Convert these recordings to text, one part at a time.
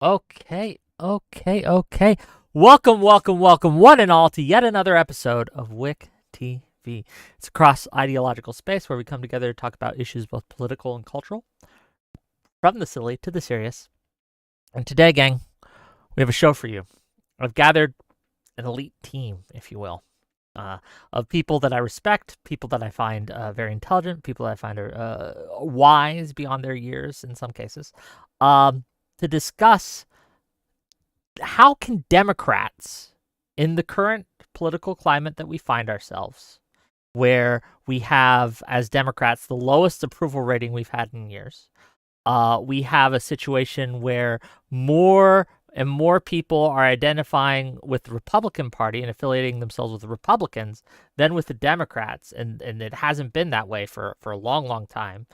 Okay. Welcome, one and all, to yet another episode of Wick TV. It's a cross ideological space where we come together to talk about issues both political and cultural, from the silly to the serious. And today, gang, we have a show for you. I've gathered an elite team, if you will, of people that I respect, people that I find very intelligent, people that I find are wise beyond their years in some cases, to discuss how can Democrats, in the current political climate that we find ourselves, where we have, as Democrats, the lowest approval rating we've had in years, we have a situation where more and more people are identifying with the Republican Party and affiliating themselves with the Republicans than with the Democrats, and it hasn't been that way for a long time.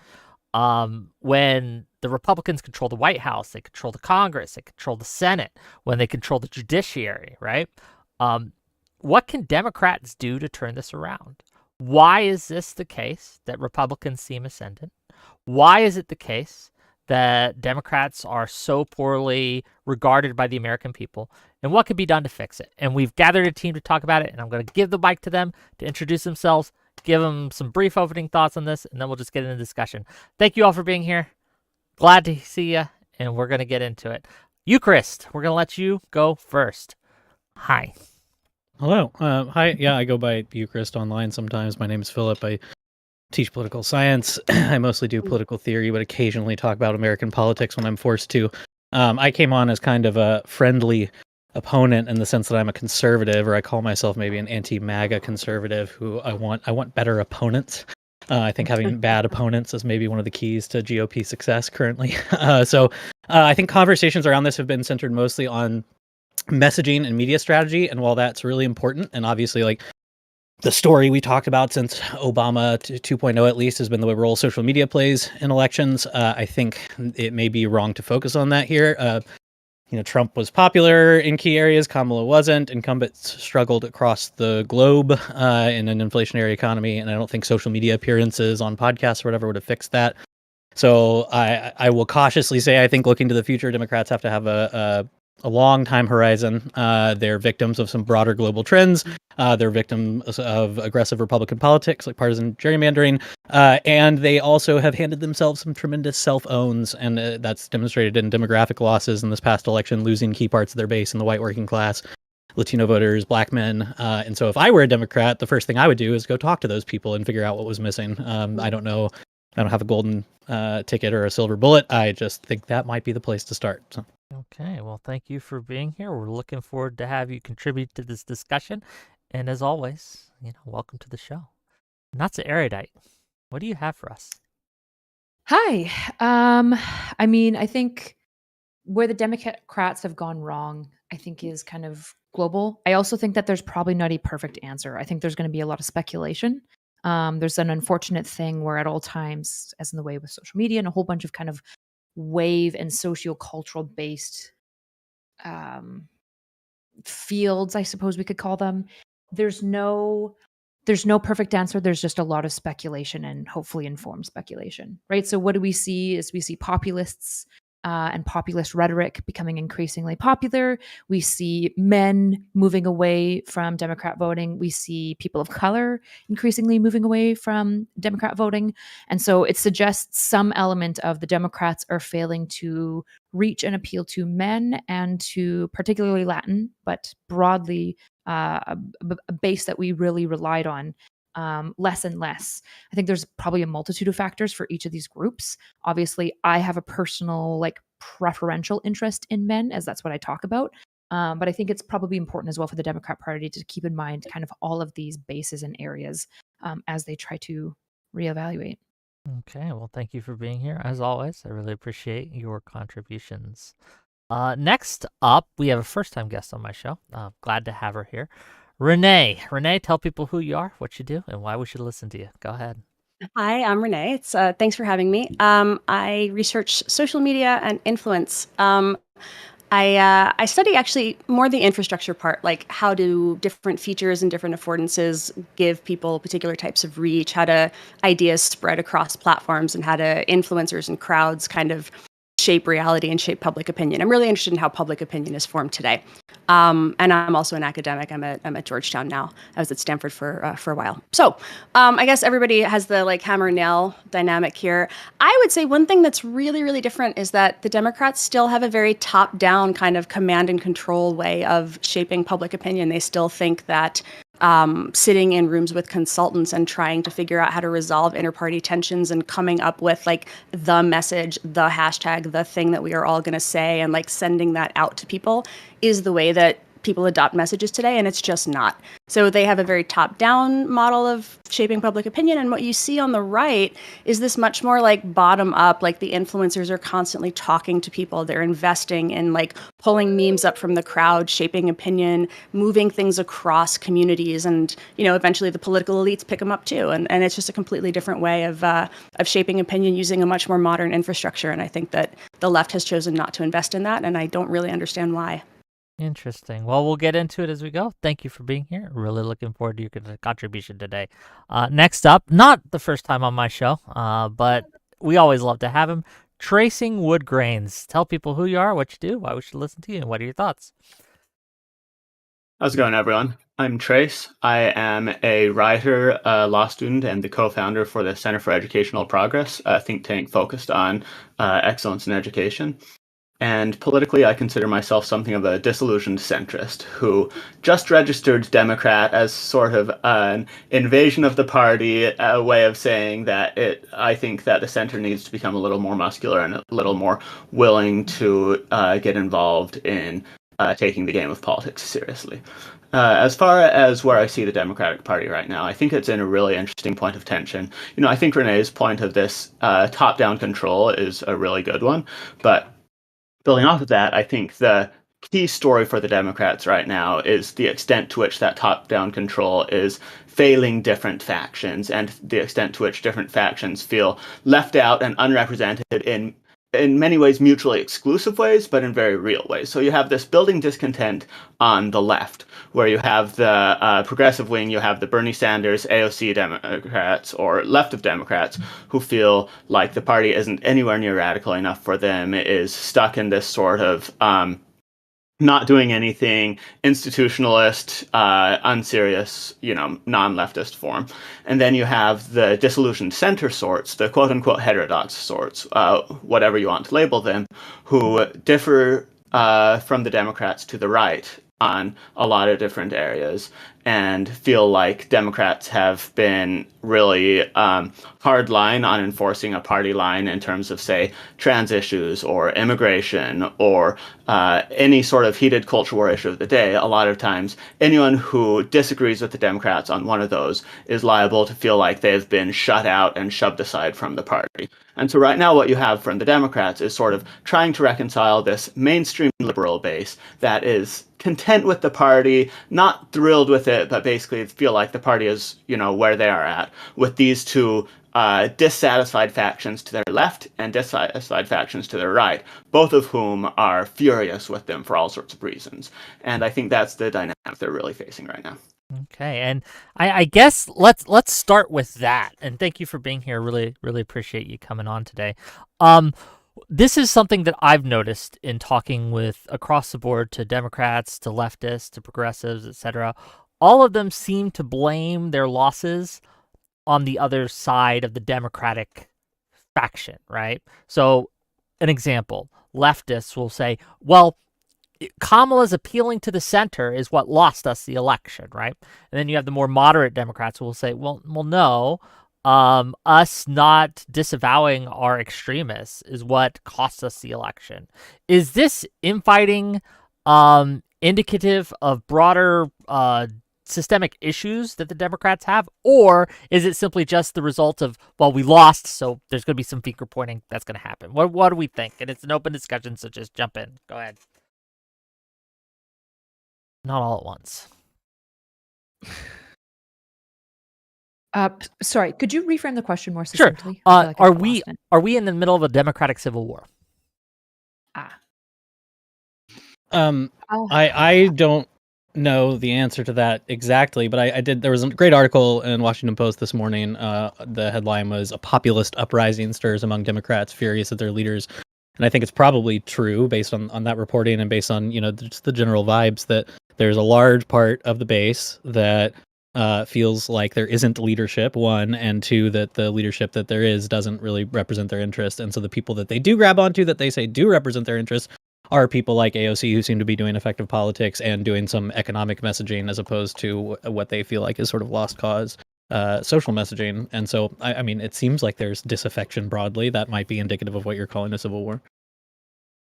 When the Republicans control the White House, they control the Congress, they control the Senate, when they control the judiciary, right? What can Democrats do to turn this around? Why is this the case that Republicans seem ascendant? Why is it the case that Democrats are so poorly regarded by the American people? And what could be done to fix it? And we've gathered a team to talk about it, and I'm going to give the mic to them to introduce themselves, give them some brief opening thoughts on this, and then we'll just get into discussion. Thank you all for being here. Glad to see you, and we're going to get into it. Eucharist, we're going to let you go first. Hi. Hello. Hi. Yeah, I go by Eucharist online sometimes. My name is Philip. I teach political science. I mostly do political theory, but occasionally talk about American politics when I'm forced to. I came on as kind of a friendly opponent in the sense that I'm a conservative, or I call myself maybe an anti-MAGA conservative who I want better opponents. I think having bad opponents is maybe one of the keys to GOP success currently. So I think conversations around this have been centered mostly on messaging and media strategy. And while that's really important, and obviously like the story we talked about since Obama 2.0 at least has been the role social media plays in elections, I think it may be wrong to focus on that here. Trump was popular in key areas, Kamala wasn't. Incumbents struggled across the globe in an inflationary economy, and I don't think social media appearances on podcasts or whatever would have fixed that. So I will cautiously say I think looking to the future, Democrats have to have a long time horizon. They're victims of some broader global trends. They're victims of aggressive Republican politics like partisan gerrymandering. And they also have handed themselves some tremendous self-owns. And that's demonstrated in demographic losses in this past election, losing key parts of their base in the white working class, Latino voters, black men. And so if I were a Democrat, the first thing I would do is go talk to those people and figure out what was missing. I don't know. I don't have a golden ticket or a silver bullet. I just think that might be the place to start. So. Okay, well, thank you for being here. We're looking forward to have you contribute to this discussion. And as always, welcome to the show. NotSoErudite, what do you have for us? Hi. I think where the Democrats have gone wrong, I think is kind of global. I also think that there's probably not a perfect answer. I think there's going to be a lot of speculation. There's an unfortunate thing where at all times, as in the way with social media and a whole bunch of kind of wave and sociocultural based fields, I suppose we could call them, there's no perfect answer. There's just a lot of speculation and hopefully informed speculation, right? So what do we see is we see populists and populist rhetoric becoming increasingly popular. We see men moving away from Democrat voting. We see people of color increasingly moving away from Democrat voting. And so it suggests some element of the Democrats are failing to reach and appeal to men and to particularly Latin, but broadly a base that we really relied on less and less. I think there's probably a multitude of factors for each of these groups. Obviously, I have a personal preferential interest in men, as that's what I talk about. But I think it's probably important as well for the Democrat Party to keep in mind kind of all of these bases and areas as they try to reevaluate. Okay, well, thank you for being here. As always, I really appreciate your contributions. Next up, we have a first-time guest on my show. Glad to have her here. Renee, tell people who you are, what you do, and why we should listen to you. Go ahead. Hi, I'm Renee. Thanks for having me. I research social media and influence. I study actually more the infrastructure part, like how do different features and different affordances give people particular types of reach, how do ideas spread across platforms, and how do influencers and crowds kind of shape reality and shape public opinion. I'm really interested in how public opinion is formed today. And I'm also an academic. I'm at Georgetown now. I was at Stanford for a while. So I guess everybody has the like hammer and nail dynamic here. I would say one thing that's really, really different is that the Democrats still have a very top-down kind of command and control way of shaping public opinion. They still think that sitting in rooms with consultants and trying to figure out how to resolve inter-party tensions and coming up with like the message, the hashtag, the thing that we are all going to say, and like sending that out to people is the way that people adopt messages today, and it's just not. So they have a very top-down model of shaping public opinion, and what you see on the right is this much more like bottom-up, like the influencers are constantly talking to people, they're investing in like pulling memes up from the crowd, shaping opinion, moving things across communities, and eventually the political elites pick them up too, and it's just a completely different way of shaping opinion using a much more modern infrastructure, and I think that the left has chosen not to invest in that, and I don't really understand why. Interesting. Well, we'll get into it as we go. Thank you for being here. Really looking forward to your contribution today. Next up, not the first time on my show, but we always love to have him, Tracing Wood Grains. Tell people who you are, what you do, why we should listen to you, and what are your thoughts? How's it going, everyone? I'm Trace. I am a writer, law student, and the co-founder for the Center for Educational Progress, a think tank focused on excellence in education. And politically, I consider myself something of a disillusioned centrist who just registered Democrat as sort of an invasion of the party, a way of saying that I think that the center needs to become a little more muscular and a little more willing to get involved in taking the game of politics seriously. As far as where I see the Democratic Party right now, I think it's in a really interesting point of tension. I think Renee's point of this top-down control is a really good one, but building off of that, I think the key story for the Democrats right now is the extent to which that top-down control is failing different factions, and the extent to which different factions feel left out and unrepresented in many ways mutually exclusive ways, but in very real ways. So you have this building discontent on the left, where you have the progressive wing, you have the Bernie Sanders, AOC Democrats, or left of Democrats, who feel like the party isn't anywhere near radical enough for them, is stuck in this sort of not doing anything, institutionalist, unserious, non-leftist form. And then you have the disillusioned center sorts, the quote-unquote heterodox sorts, whatever you want to label them, who differ from the Democrats to the right on a lot of different areas, and feel like Democrats have been really hard line on enforcing a party line in terms of, say, trans issues or immigration or any sort of heated culture war issue of the day. A lot of times, anyone who disagrees with the Democrats on one of those is liable to feel like they've been shut out and shoved aside from the party. And so right now what you have from the Democrats is sort of trying to reconcile this mainstream liberal base that is content with the party, not thrilled with it, but basically feel like the party is, where they are at, with these two dissatisfied factions to their left and dissatisfied factions to their right, both of whom are furious with them for all sorts of reasons. And I think that's the dynamic they're really facing right now. Okay, and I guess let's start with that. And thank you for being here. Really, really appreciate you coming on today. This is something that I've noticed in talking with across the board to Democrats, to leftists, to progressives, etc. All of them seem to blame their losses on the other side of the Democratic faction, right? So, an example, leftists will say, well, Kamala's appealing to the center is what lost us the election, right? And then you have the more moderate Democrats who will say, well, no, us not disavowing our extremists is what cost us the election. Is this infighting indicative of broader systemic issues that the Democrats have, or is it simply just the result of, well, we lost, so there's going to be some finger pointing that's going to happen? What do we think? And it's an open discussion, so just jump in. Go ahead. Not all at once. Sorry, could you reframe the question more Sure. succinctly? I feel like I Are got we lost in it. are we in the middle of a democratic civil war? I don't know the answer to that exactly, but I did. There was a great article in Washington Post this morning. The headline was "A Populist Uprising Stirs Among Democrats Furious at Their Leaders And I think it's probably true based on that reporting and based on, just the general vibes that there's a large part of the base that feels like there isn't leadership, one, and two, that the leadership that there is doesn't really represent their interest. And so the people that they do grab onto that they say do represent their interests are people like AOC who seem to be doing effective politics and doing some economic messaging as opposed to what they feel like is sort of lost cause social messaging. And so, I mean, it seems like there's disaffection broadly. That might be indicative of what you're calling a civil war.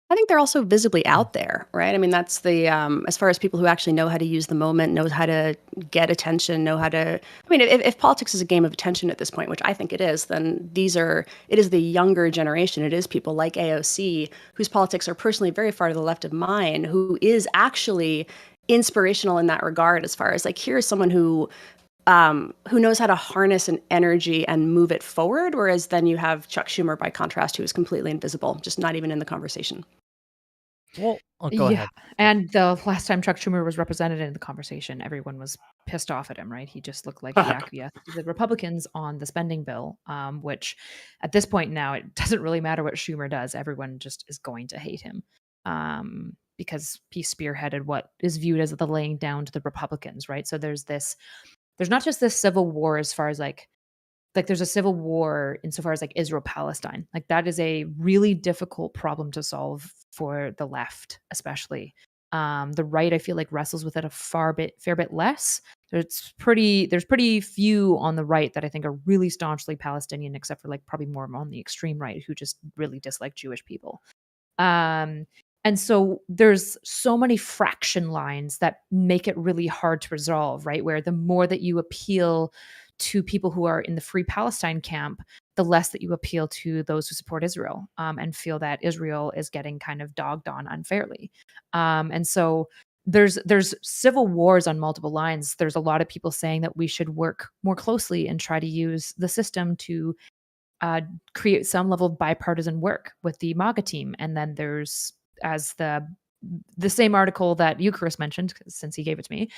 I think they're also visibly out there, right? I mean, that's the as far as people who actually know how to use the moment, knows how to get attention, know how to. I mean, if politics is a game of attention at this point, which I think it is, then it is the younger generation. It is people like AOC whose politics are personally very far to the left of mine, who is actually inspirational in that regard. As far as like, here's someone who knows how to harness an energy and move it forward. Whereas then you have Chuck Schumer, by contrast, who is completely invisible, just not even in the conversation. Well, go ahead. And the last time Chuck Schumer was represented in the conversation, everyone was pissed off at him, right? He just looked like he acquiesced to the Republicans on the spending bill, which at this point now, it doesn't really matter what Schumer does. Everyone just is going to hate him because he spearheaded what is viewed as the laying down to the Republicans, right? So there's not just this civil war as far as like there's a civil war insofar as like Israel-Palestine. Like that is a really difficult problem to solve for the left, especially. The right, I feel like, wrestles with it a fair bit less. There's pretty few on the right that I think are really staunchly Palestinian, except for like probably more on the extreme right who just really dislike Jewish people. And so there's so many fraction lines that make it really hard to resolve, right? Where the more that you appeal to people who are in the Free Palestine camp, the less that you appeal to those who support Israel and feel that Israel is getting kind of dogged on unfairly. And so there's civil wars on multiple lines. There's a lot of people saying that we should work more closely and try to use the system to create some level of bipartisan work with the MAGA team. And then there's, as the same article that Eucharist mentioned, since he gave it to me,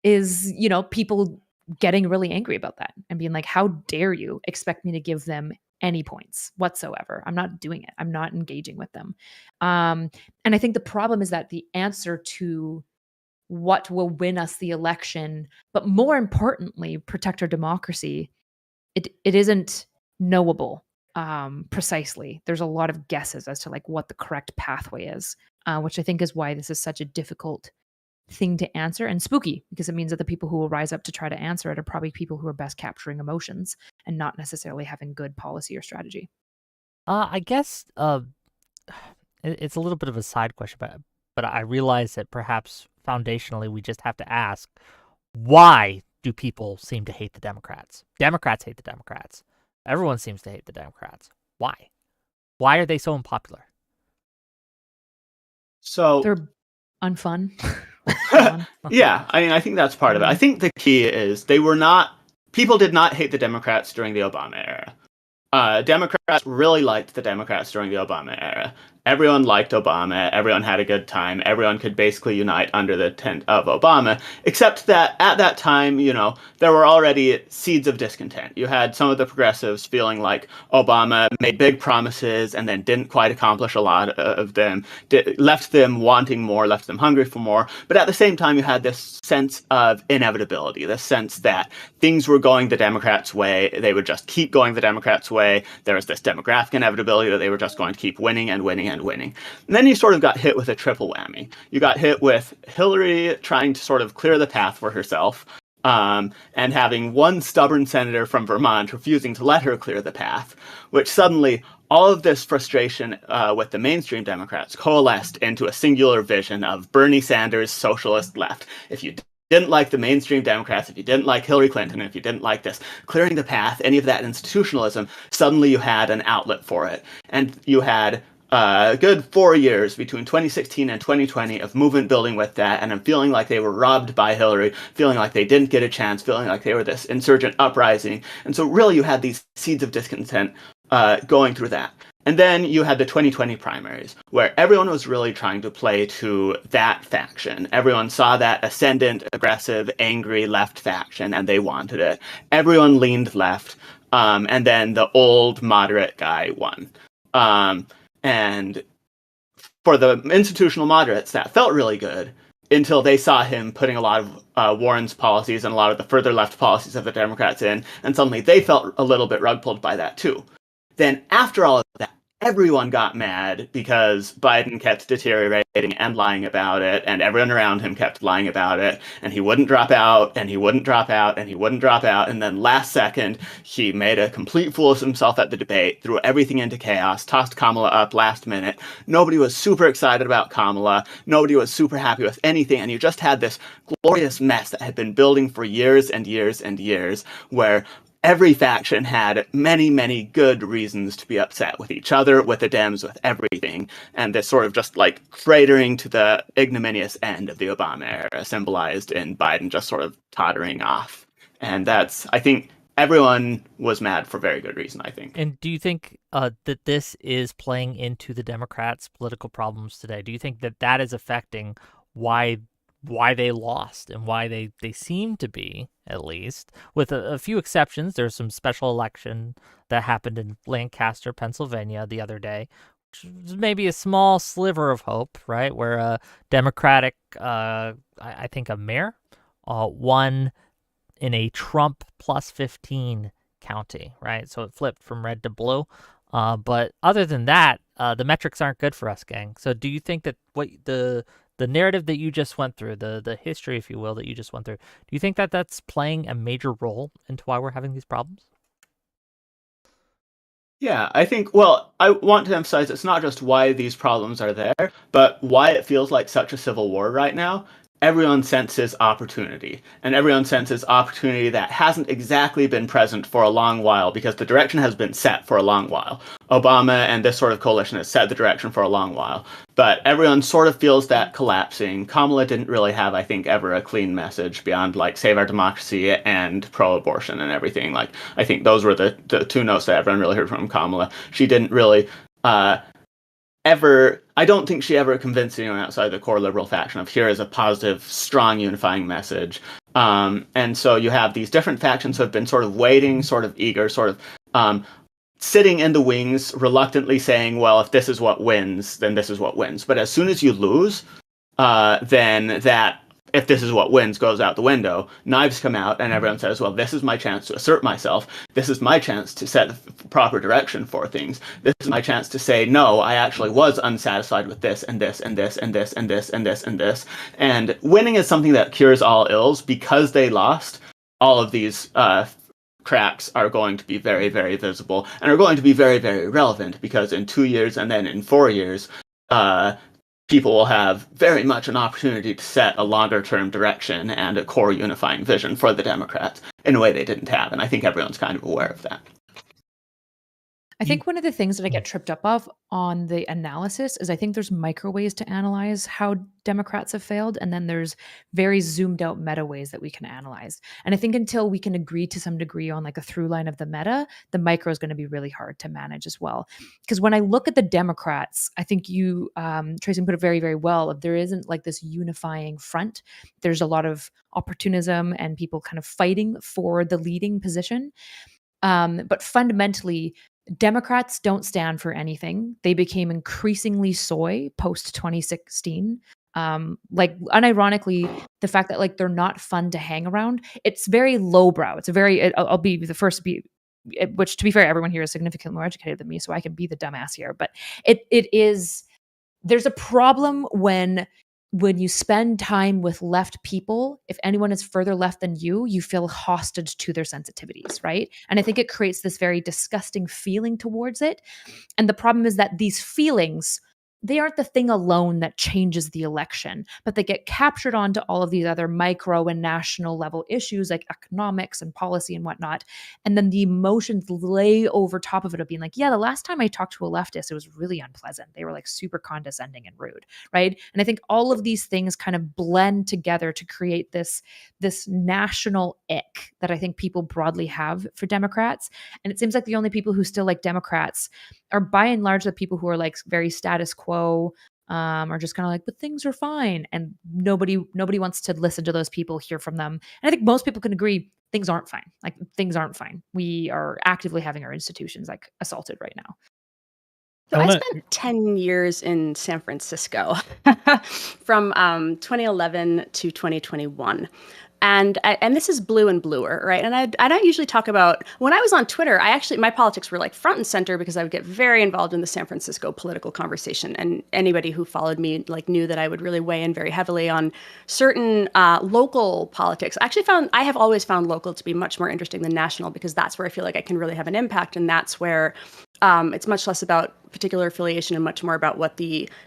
is, people getting really angry about that and being like, how dare you expect me to give them any points whatsoever? I'm not doing it. I'm not engaging with them. And I think the problem is that the answer to what will win us the election, but more importantly, protect our democracy, it isn't knowable precisely. There's a lot of guesses as to like what the correct pathway is, which I think is why this is such a difficult thing to answer and spooky, because it means that the people who will rise up to try to answer it are probably people who are best capturing emotions and not necessarily having good policy or strategy. I guess it's a little bit of a side question, but I realize that perhaps foundationally we just have to ask, why do people seem to hate the Democrats? Democrats hate the Democrats. Everyone seems to hate the Democrats. Why? Why are they so unpopular? So they're unfun. Yeah, I mean, I think that's part of it. I think the key is people did not hate the Democrats during the Obama era. Democrats really liked the Democrats during the Obama era. Everyone liked Obama. Everyone had a good time. Everyone could basically unite under the tent of Obama, except that at that time, there were already seeds of discontent. You had some of the progressives feeling like Obama made big promises and then didn't quite accomplish a lot of them, left them wanting more, left them hungry for more. But at the same time, you had this sense of inevitability, this sense that things were going the Democrats' way. They would just keep going the Democrats' way. There was this demographic inevitability that they were just going to keep winning and winning and winning. And then you sort of got hit with a triple whammy. You got hit with Hillary trying to sort of clear the path for herself, and having one stubborn senator from Vermont refusing to let her clear the path, which suddenly all of this frustration with the mainstream Democrats coalesced into a singular vision of Bernie Sanders' socialist left. If you didn't like the mainstream Democrats, if you didn't like Hillary Clinton, if you didn't like this, clearing the path, any of that institutionalism, suddenly you had an outlet for it. And you had a good 4 years between 2016 and 2020 of movement building with that, and I'm feeling like they were robbed by Hillary, feeling like they didn't get a chance, feeling like they were this insurgent uprising. And so really you had these seeds of discontent going through that. And then you had the 2020 primaries, where everyone was really trying to play to that faction. Everyone saw that ascendant, aggressive, angry left faction, and they wanted it. Everyone leaned left, and then the old moderate guy won. And for the institutional moderates, that felt really good until they saw him putting a lot of Warren's policies and a lot of the further left policies of the Democrats in, and suddenly they felt a little bit rug pulled by that too. Then after all of that, everyone got mad because Biden kept deteriorating and lying about it, and everyone around him kept lying about it, and he wouldn't drop out, and he wouldn't drop out, and he wouldn't drop out, and then last second, he made a complete fool of himself at the debate, threw everything into chaos, tossed Kamala up last minute. Nobody was super excited about Kamala. Nobody was super happy with anything, and you just had this glorious mess that had been building for years and years and years, where every faction had many, many good reasons to be upset with each other, with the Dems, with everything. And this sort of just like cratering to the ignominious end of the Obama era, symbolized in Biden just sort of tottering off. And that's, I think, everyone was mad for very good reason, I think. And do you think that this is playing into the Democrats' political problems today? Do you think that that is affecting why they lost and why they seem to be, at least, with a few exceptions? There's some special election that happened in Lancaster, Pennsylvania the other day, which was maybe a small sliver of hope, right? Where a Democratic, I think a mayor, won in a Trump plus 15 county, right? So it flipped from red to blue. But other than that, the metrics aren't good for us, gang. So do you think that what the narrative that you just went through, the history, if you will, that you just went through, do you think that that's playing a major role into why we're having these problems? Yeah, I think, well, I want to emphasize it's not just why these problems are there, but why it feels like such a civil war right now. Everyone senses opportunity, and everyone senses opportunity that hasn't exactly been present for a long while because the direction has been set for a long while. Obama and this sort of coalition has set the direction for a long while, but everyone sort of feels that collapsing. Kamala didn't really have, I think, ever a clean message beyond like save our democracy and pro-abortion and everything. Like, I think those were the two notes that everyone really heard from Kamala. She didn't really I don't think she ever convinced anyone outside the core liberal faction of here is a positive, strong, unifying message. And so you have these different factions who have been sort of waiting, sort of eager, sort of sitting in the wings, reluctantly saying, well, if this is what wins, then this is what wins. But as soon as you lose, then that if this is what wins goes out the window. Knives come out and everyone says, well, this is my chance to assert myself. This is my chance to set the proper direction for things. This is my chance to say, no, I actually was unsatisfied with this and this and this and this and this and this and this. And winning is something that cures all ills. Because they lost, all of these cracks are going to be very, very visible and are going to be very, very relevant because in 2 years and then in 4 years, people will have very much an opportunity to set a longer-term direction and a core unifying vision for the Democrats in a way they didn't have. And I think everyone's kind of aware of that. I think one of the things that I get tripped up of on the analysis is I think there's micro ways to analyze how Democrats have failed, and then there's very zoomed out meta ways that we can analyze. And I think until we can agree to some degree on like a through line of the meta, the micro is going to be really hard to manage as well. Because when I look at the Democrats, I think you, Tracy, put it very, very well. There isn't like this unifying front. There's a lot of opportunism and people kind of fighting for the leading position. But fundamentally, Democrats don't stand for anything. They became increasingly soy post 2016. Like unironically, the fact that like they're not fun to hang around, it's very lowbrow. It's a very, I'll be the first to be, which to be fair, everyone here is significantly more educated than me, so I can be the dumbass here. But it is, there's a problem when you spend time with left people. If anyone is further left than you feel hostage to their sensitivities, right? And I think it creates this very disgusting feeling towards it. And the problem is that these feelings, they aren't the thing alone that changes the election, but they get captured onto all of these other micro and national level issues like economics and policy and whatnot. And then the emotions lay over top of it of being like, yeah, the last time I talked to a leftist, it was really unpleasant. They were like super condescending and rude, right? And I think all of these things kind of blend together to create this national ick that I think people broadly have for Democrats. And it seems like the only people who still like Democrats are by and large the people who are like very status quo, are just kind of like, but things are fine. And nobody wants to listen to those people, hear from them. And I think most people can agree things aren't fine. Like things aren't fine. We are actively having our institutions like assaulted right now. So I I wanna spent 10 years in San Francisco from 2011 to 2021. And this is blue and bluer, right? And I don't usually talk about when I was on Twitter. My politics were like front and center because I would get very involved in the San Francisco political conversation. And anybody who followed me like knew that I would really weigh in very heavily on certain local politics. I have always found local to be much more interesting than national because that's where I feel like I can really have an impact, and that's where it's much less about particular affiliation and much more about what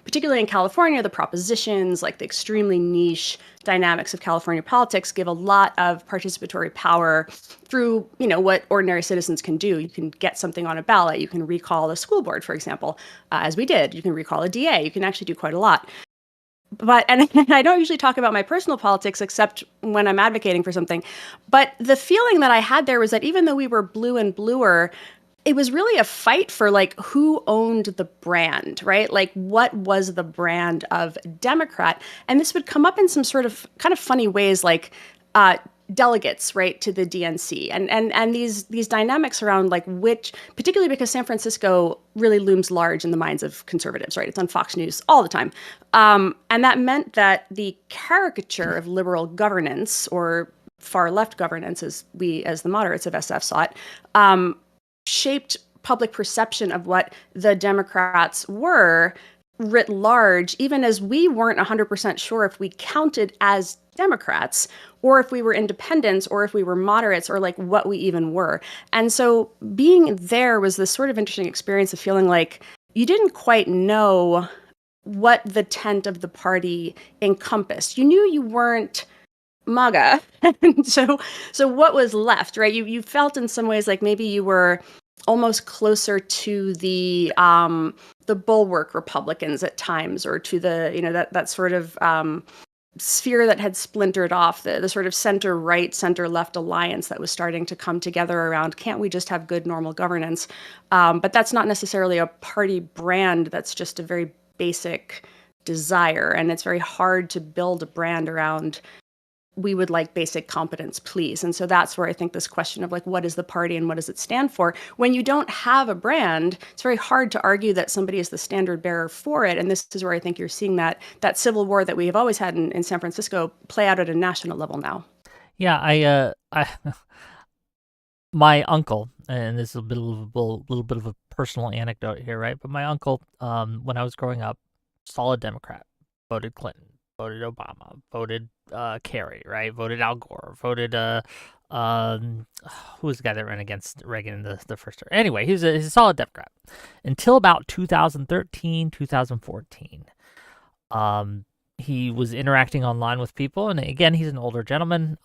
particularly in California, the propositions, like the extremely niche dynamics of California politics give a lot of participatory power through, what ordinary citizens can do. You can get something on a ballot. You can recall a school board, for example, as we did. You can recall a DA. You can actually do quite a lot. And I don't usually talk about my personal politics except when I'm advocating for something. But the feeling that I had there was that even though we were blue and bluer, it was really a fight for like who owned the brand, right? Like what was the brand of Democrat? And this would come up in some sort of kind of funny ways, like delegates, right, to the DNC, and these dynamics around like which, particularly because San Francisco really looms large in the minds of conservatives, right? It's on Fox News all the time, and that meant that the caricature of liberal governance or far left governance, as the moderates of SF saw it, shaped public perception of what the Democrats were writ large, even as we weren't 100% sure if we counted as Democrats or if we were independents or if we were moderates or like what we even were. And so being there was this sort of interesting experience of feeling like you didn't quite know what the tent of the party encompassed. You knew you weren't MAGA. so what was left, right? You felt in some ways like maybe you were almost closer to the bulwark Republicans at times, or to the that sort of sphere that had splintered off, the sort of center right, center left alliance that was starting to come together around, can't we just have good normal governance? But that's not necessarily a party brand. That's just a very basic desire, and it's very hard to build a brand around we would like basic competence, please. And so that's where I think this question of like, what is the party and what does it stand for? When you don't have a brand, it's very hard to argue that somebody is the standard bearer for it. And this is where I think you're seeing that civil war that we have always had in San Francisco play out at a national level now. Yeah, I my uncle, and this is a little bit of a personal anecdote here, right? But my uncle, when I was growing up, solid Democrat, voted Clinton, voted Obama, voted Kerry, right? Voted Al Gore, voted who was the guy that ran against Reagan in the first term? Anyway, he's a solid Democrat until about 2013, 2014. He was interacting online with people, and again, he's an older gentleman.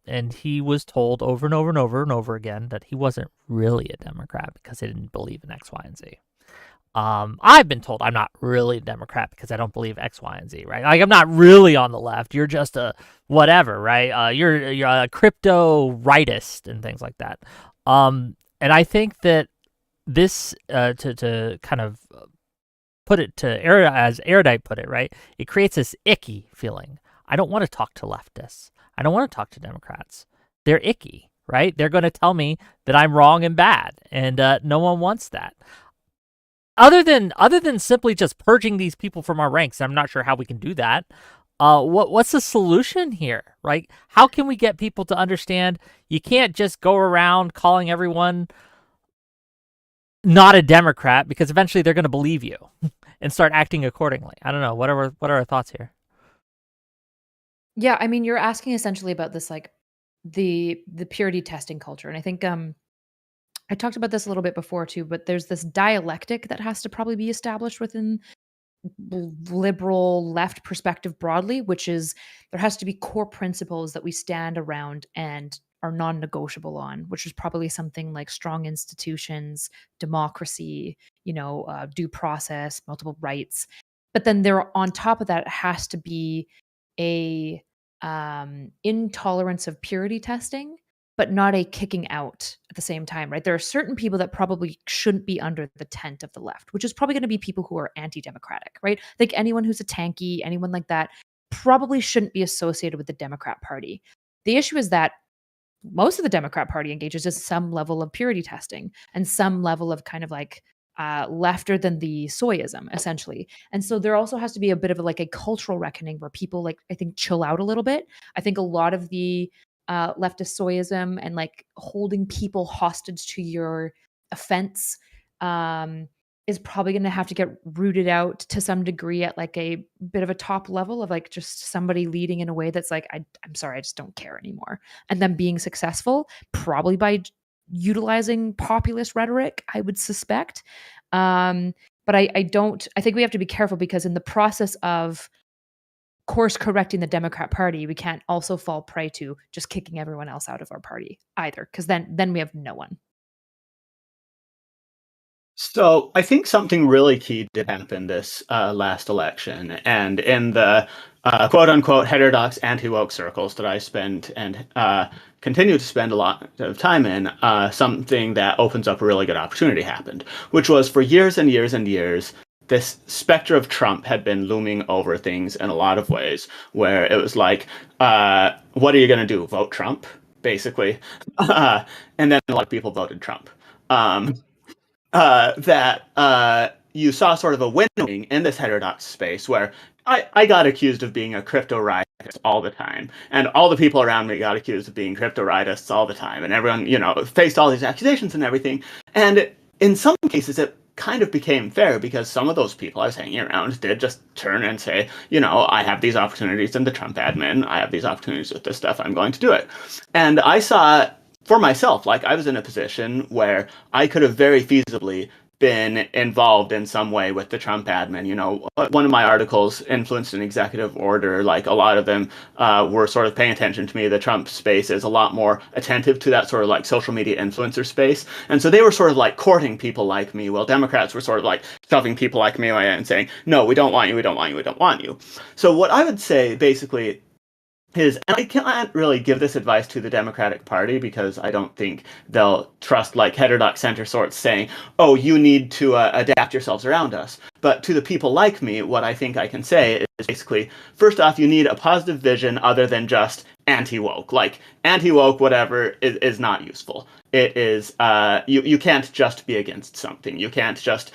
And he was told over and over and over and over again that he wasn't really a Democrat because he didn't believe in X, Y, and Z. I've been told I'm not really a Democrat because I don't believe X, Y, and Z, right? Like, I'm not really on the left. You're just a whatever, right? You're a crypto rightist and things like that. And I think that this, to kind of put it as Erudite put it, right? It creates this icky feeling. I don't want to talk to leftists. I don't want to talk to Democrats. They're icky, right? They're going to tell me that I'm wrong and bad, and no one wants that. Other than simply just purging these people from our ranks, I'm not sure how we can do that. What's the solution here, right? How can we get people to understand you can't just go around calling everyone not a Democrat, because eventually they're going to believe you and start acting accordingly. I don't know. What are our thoughts here? Yeah, I mean, you're asking essentially about this, like the purity testing culture, and I think I talked about this a little bit before too, but there's this dialectic that has to probably be established within liberal left perspective broadly, which is there has to be core principles that we stand around and are non-negotiable on, which is probably something like strong institutions, democracy, due process, multiple rights. But then there, on top of that, it has to be a intolerance of purity testing, but not a kicking out at the same time, right? There are certain people that probably shouldn't be under the tent of the left, which is probably going to be people who are anti-democratic, right? Like anyone who's a tanky, anyone like that probably shouldn't be associated with the Democrat Party. The issue is that most of the Democrat Party engages in some level of purity testing and some level of kind of like lefter than the soyism, essentially. And so there also has to be a bit of like a cultural reckoning where people, like, I think, chill out a little bit. I think a lot of the leftist soyism and like holding people hostage to your offense is probably going to have to get rooted out to some degree at like a bit of a top level of like just somebody leading in a way that's like, I'm sorry, I just don't care anymore. And then being successful, probably by utilizing populist rhetoric, I would suspect. But I think we have to be careful because in the process of course correcting the Democrat Party, we can't also fall prey to just kicking everyone else out of our party either, because then we have no one. So I think something really key did happen this last election, and in the quote-unquote heterodox anti-woke circles that I spend and continue to spend a lot of time in, something that opens up a really good opportunity happened, which was for years and years and years, this specter of Trump had been looming over things in a lot of ways, where it was like, what are you going to do? Vote Trump, basically. And then a lot of people voted Trump. You saw sort of a winnowing in this heterodox space where I got accused of being a crypto rightist all the time, and all the people around me got accused of being crypto rightists all the time, and everyone, faced all these accusations and everything. And in some cases, it kind of became fair because some of those people I was hanging around did just turn and say, I have these opportunities in the Trump admin, I have these opportunities with this stuff, I'm going to do it. And I saw for myself, like I was in a position where I could have very feasibly been involved in some way with the Trump admin. One of my articles influenced an executive order. Like a lot of them were sort of paying attention to me. The Trump space is a lot more attentive to that sort of like social media influencer space. And so they were sort of like courting people like me, while Democrats were sort of like shoving people like me away and saying, no, we don't want you, we don't want you, we don't want you. So what I would say basically is, and I can't really give this advice to the Democratic Party because I don't think they'll trust like heterodox center sorts saying, oh, you need to adapt yourselves around us. But to the people like me, what I think I can say is basically, first off, you need a positive vision other than just anti-woke. Like anti-woke, whatever, is not useful. It is, you can't just be against something. You can't just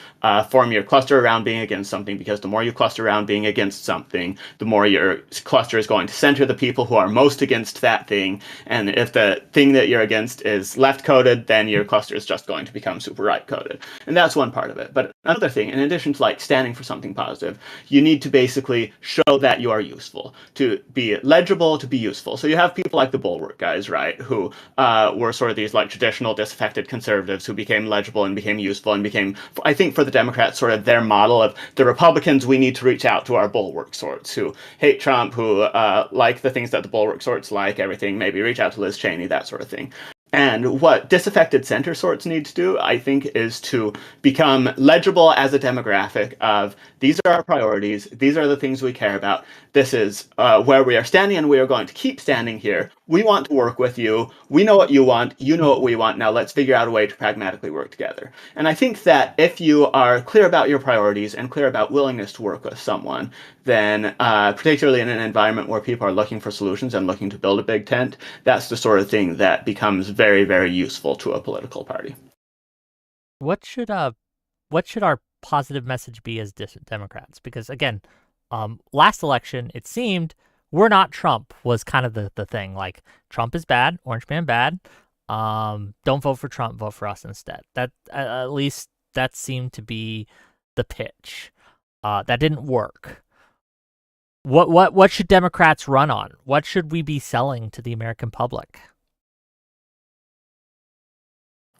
form your cluster around being against something, because the more you cluster around being against something, the more your cluster is going to center the people who are most against that thing. And if the thing that you're against is left-coded, then your cluster is just going to become super right-coded. And that's one part of it. But another thing, in addition to like standing for something positive, you need to basically show that you are useful, to be legible, to be useful. So you have people like the Bulwark guys, right, who were sort of these like traditional disaffected conservatives who became legible and became useful and became, I think for the Democrats, sort of their model of the Republicans we need to reach out to our Bulwark sorts who hate Trump, who like the things that the Bulwark sorts like, everything, maybe reach out to Liz Cheney, that sort of thing. And what disaffected center sorts need to do, I think, is to become legible as a demographic of these are our priorities, these are the things we care about, this is where we are standing, and we are going to keep standing here. We want to work with you. We know what you want. You know what we want. Now let's figure out a way to pragmatically work together. And I think that if you are clear about your priorities and clear about willingness to work with someone, then particularly in an environment where people are looking for solutions and looking to build a big tent, that's the sort of thing that becomes very, very useful to a political party. What should our positive message be as Democrats? Because again, last election, it seemed we're not Trump was kind of the thing. Like, Trump is bad, Orange Man bad. Don't vote for Trump, vote for us instead. That at least that seemed to be the pitch. That didn't work. What should Democrats run on? What should we be selling to the American public?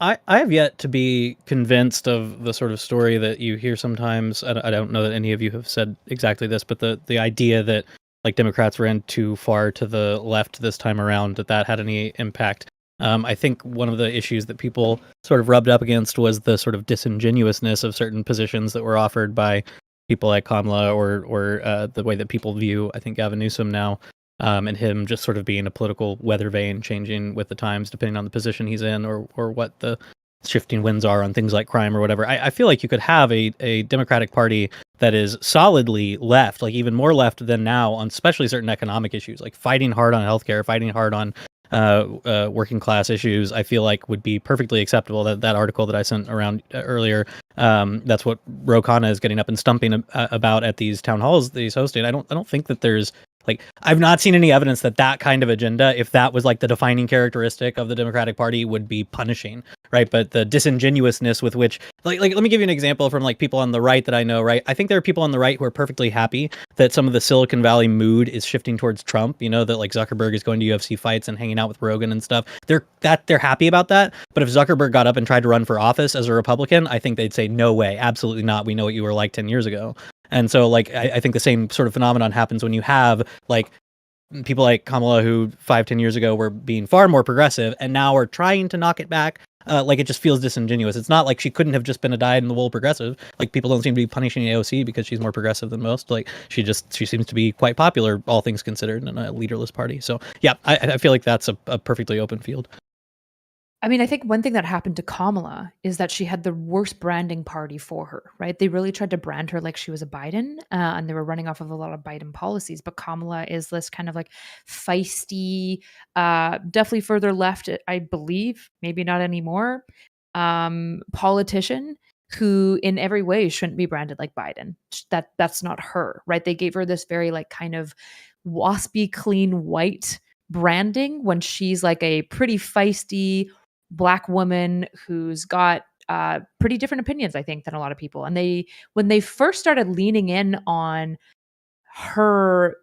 I have yet to be convinced of the sort of story that you hear sometimes. I don't know that any of you have said exactly this, but the idea that like Democrats ran too far to the left this time around, that had any impact. I think one of the issues that people sort of rubbed up against was the sort of disingenuousness of certain positions that were offered by people like Kamala or the way that people view, I think, Gavin Newsom now. And him just sort of being a political weather vane, changing with the times depending on the position he's in or what the shifting winds are on things like crime or whatever. I feel like you could have a Democratic Party that is solidly left, like even more left than now, on especially certain economic issues, like fighting hard on healthcare, fighting hard on working class issues, I feel like would be perfectly acceptable. That article that I sent around earlier, that's what Ro Khanna is getting up and stumping about at these town halls that he's hosting. I don't think that there's like, I've not seen any evidence that kind of agenda, if that was like the defining characteristic of the Democratic Party, would be punishing, right? But the disingenuousness with which, like let me give you an example from like people on the right that I know, right? I think there are people on the right who are perfectly happy that some of the Silicon Valley mood is shifting towards Trump, you know, that like Zuckerberg is going to UFC fights and hanging out with Rogan and stuff. They're happy about that. But if Zuckerberg got up and tried to run for office as a Republican, I think they'd say, no way, absolutely not. We know what you were like 10 years ago. And so, like, I think the same sort of phenomenon happens when you have, like, people like Kamala who 5-10 years ago were being far more progressive and now are trying to knock it back. Like, it just feels disingenuous. It's not like she couldn't have just been a dyed-in-the-wool progressive. Like, people don't seem to be punishing AOC because she's more progressive than most. Like, she seems to be quite popular, all things considered, in a leaderless party. So, yeah, I feel like that's a perfectly open field. I mean, I think one thing that happened to Kamala is that she had the worst branding party for her, right? They really tried to brand her like she was a Biden, and they were running off of a lot of Biden policies. But Kamala is this kind of like feisty, definitely further left, I believe, maybe not anymore, politician who in every way shouldn't be branded like Biden. That's not her, right? They gave her this very like kind of waspy, clean white branding when she's like a pretty feisty Black woman who's got pretty different opinions, I think, than a lot of people. And when they first started leaning in on her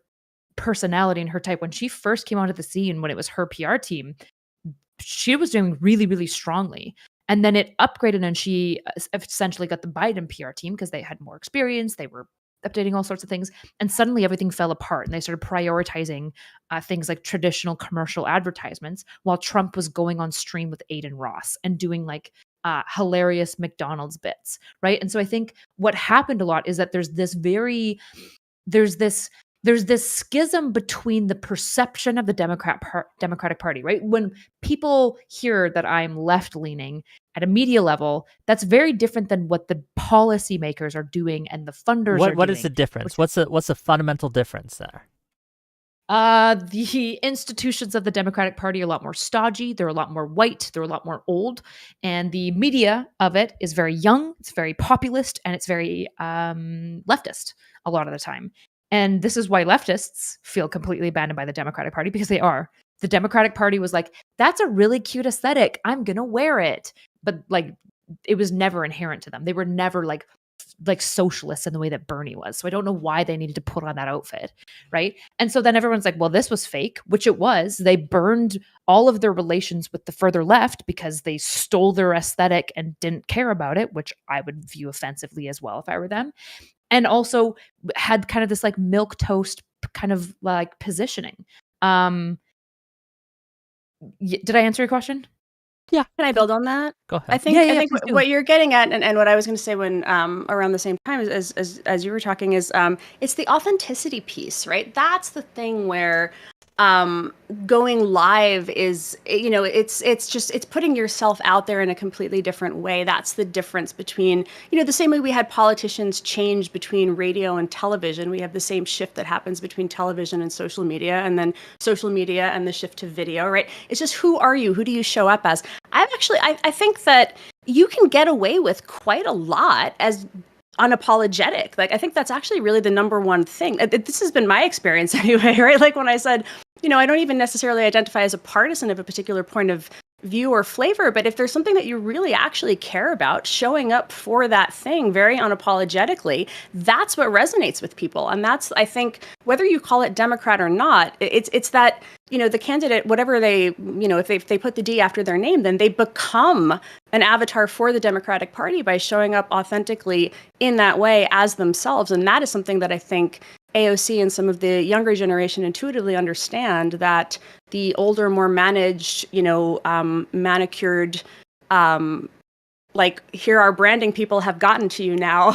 personality and her type, when she first came onto the scene, when it was her PR team, she was doing really, really strongly. And then it upgraded and she essentially got the Biden PR team because they had more experience. They were updating all sorts of things. And suddenly everything fell apart and they started prioritizing things like traditional commercial advertisements while Trump was going on stream with Aiden Ross and doing like hilarious McDonald's bits, right? And so I think what happened a lot is that there's this schism between the perception of the Democratic Party, right? When people hear that I'm left-leaning at a media level, that's very different than what the policymakers are doing and the funders are doing. What is the difference? What's the fundamental difference there? The institutions of the Democratic Party are a lot more stodgy. They're a lot more white. They're a lot more old. And the media of it is very young. It's very populist and it's very leftist a lot of the time. And this is why leftists feel completely abandoned by the Democratic Party, because they are. The Democratic Party was like, that's a really cute aesthetic. I'm going to wear it. But like, it was never inherent to them. They were never like socialists in the way that Bernie was. So I don't know why they needed to put on that outfit, right? And so then everyone's like, well, this was fake, which it was. They burned all of their relations with the further left because they stole their aesthetic and didn't care about it, which I would view offensively as well if I were them. And also had kind of this like milquetoast kind of like positioning. Did I answer your question? Yeah. Can I build on that? Go ahead. I think please do. what you're getting at, and what I was going to say when around the same time as you were talking is it's the authenticity piece, right? That's the thing where going live is, you know, it's putting yourself out there in a completely different way. That's the difference between, you know, the same way we had politicians change between radio and television, we have the same shift that happens between television and social media, and then social media and the shift to video, right? It's just, who are you? Who do you show up as? I think that you can get away with quite a lot as unapologetic. Like, I think that's actually really the number one thing. This has been my experience anyway, right? Like when I said, you know, I don't even necessarily identify as a partisan of a particular point of view or flavor, but if there's something that you really actually care about, showing up for that thing very unapologetically, that's what resonates with people. And that's, I think, whether you call it Democrat or not, it's that, you know, the candidate, whatever they, you know, if they put the D after their name, then they become an avatar for the Democratic Party by showing up authentically in that way as themselves. And that is something that I think AOC and some of the younger generation intuitively understand, that the older, more managed, you know, manicured, like, here our branding people have gotten to you now.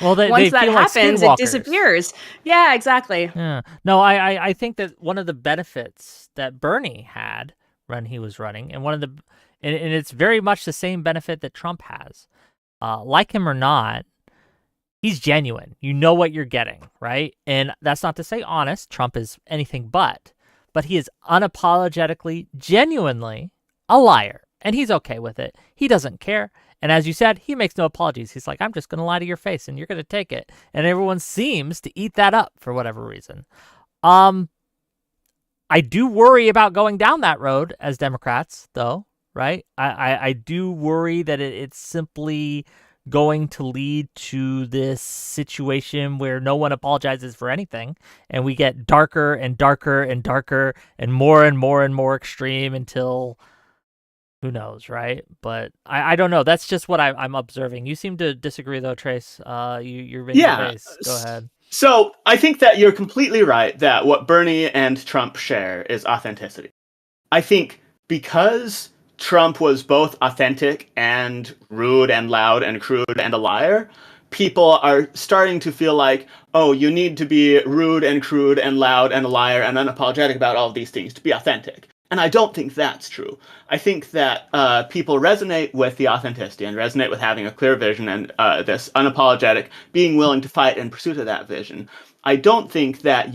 Well, once that happens, it skinwalkers. Disappears. Yeah, exactly. Yeah. No, I think that one of the benefits that Bernie had when he was running, and and it's very much the same benefit that Trump has, like him or not, he's genuine. You know what you're getting, right? And that's not to say honest. Trump is anything but. but he is unapologetically, genuinely a liar. And he's okay with it. He doesn't care. And as you said, he makes no apologies. He's like, I'm just going to lie to your face and you're going to take it. And everyone seems to eat that up for whatever reason. I do worry about going down that road as Democrats, though, right? I do worry that it's simply going to lead to this situation where no one apologizes for anything, and we get darker and darker and darker and more and more extreme until who knows, right? But I don't know. That's just what I'm observing. You seem to disagree, though, Trace. You're in your base. Go ahead. So I think that you're completely right that what Bernie and Trump share is authenticity. I think because Trump was both authentic and rude and loud and crude and a liar, people are starting to feel like, oh, you need to be rude and crude and loud and a liar and unapologetic about all of these things to be authentic. And I don't think that's true. I think that people resonate with the authenticity and resonate with having a clear vision and this unapologetic being willing to fight in pursuit of that vision. I don't think that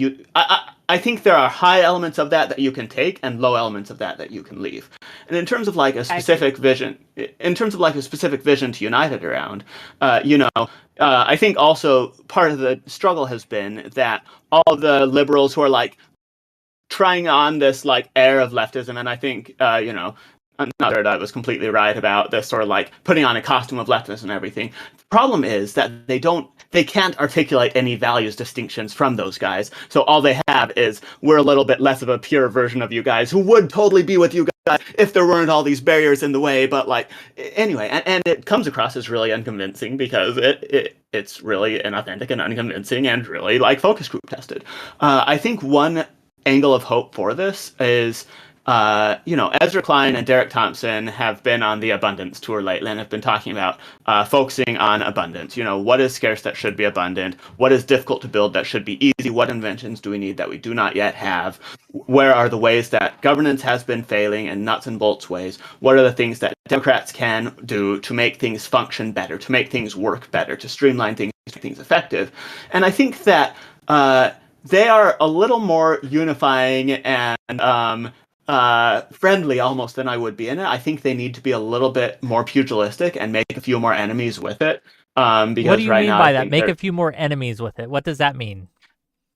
I think there are high elements of that you can take and low elements of that you can leave. And in terms of like a specific vision, to unite it around, I think also part of the struggle has been that all the liberals who are like trying on this like air of leftism, and I think NotSoErudite was completely right about this sort of like putting on a costume of leftism and everything. The problem is that they can't articulate any values distinctions from those guys. So all they have is, we're a little bit less of a pure version of you guys who would totally be with you guys if there weren't all these barriers in the way. But like, anyway, and it comes across as really unconvincing because it's really inauthentic and unconvincing and really like focus group tested. I think one angle of hope for this is, Ezra Klein and Derek Thompson have been on the abundance tour lately and have been talking about focusing on abundance. What is scarce that should be abundant? What is difficult to build that should be easy? What inventions do we need that we do not yet have? Where are the ways that governance has been failing in nuts and bolts ways? What are the things that Democrats can do to make things function better, to make things work better, to streamline things, to make things effective? And I think that they are a little more unifying and friendly almost than I would be in it. I think they need to be a little bit more pugilistic and make a few more enemies with it. Because what do you right mean now, by that? Make a few more enemies with it. What does that mean?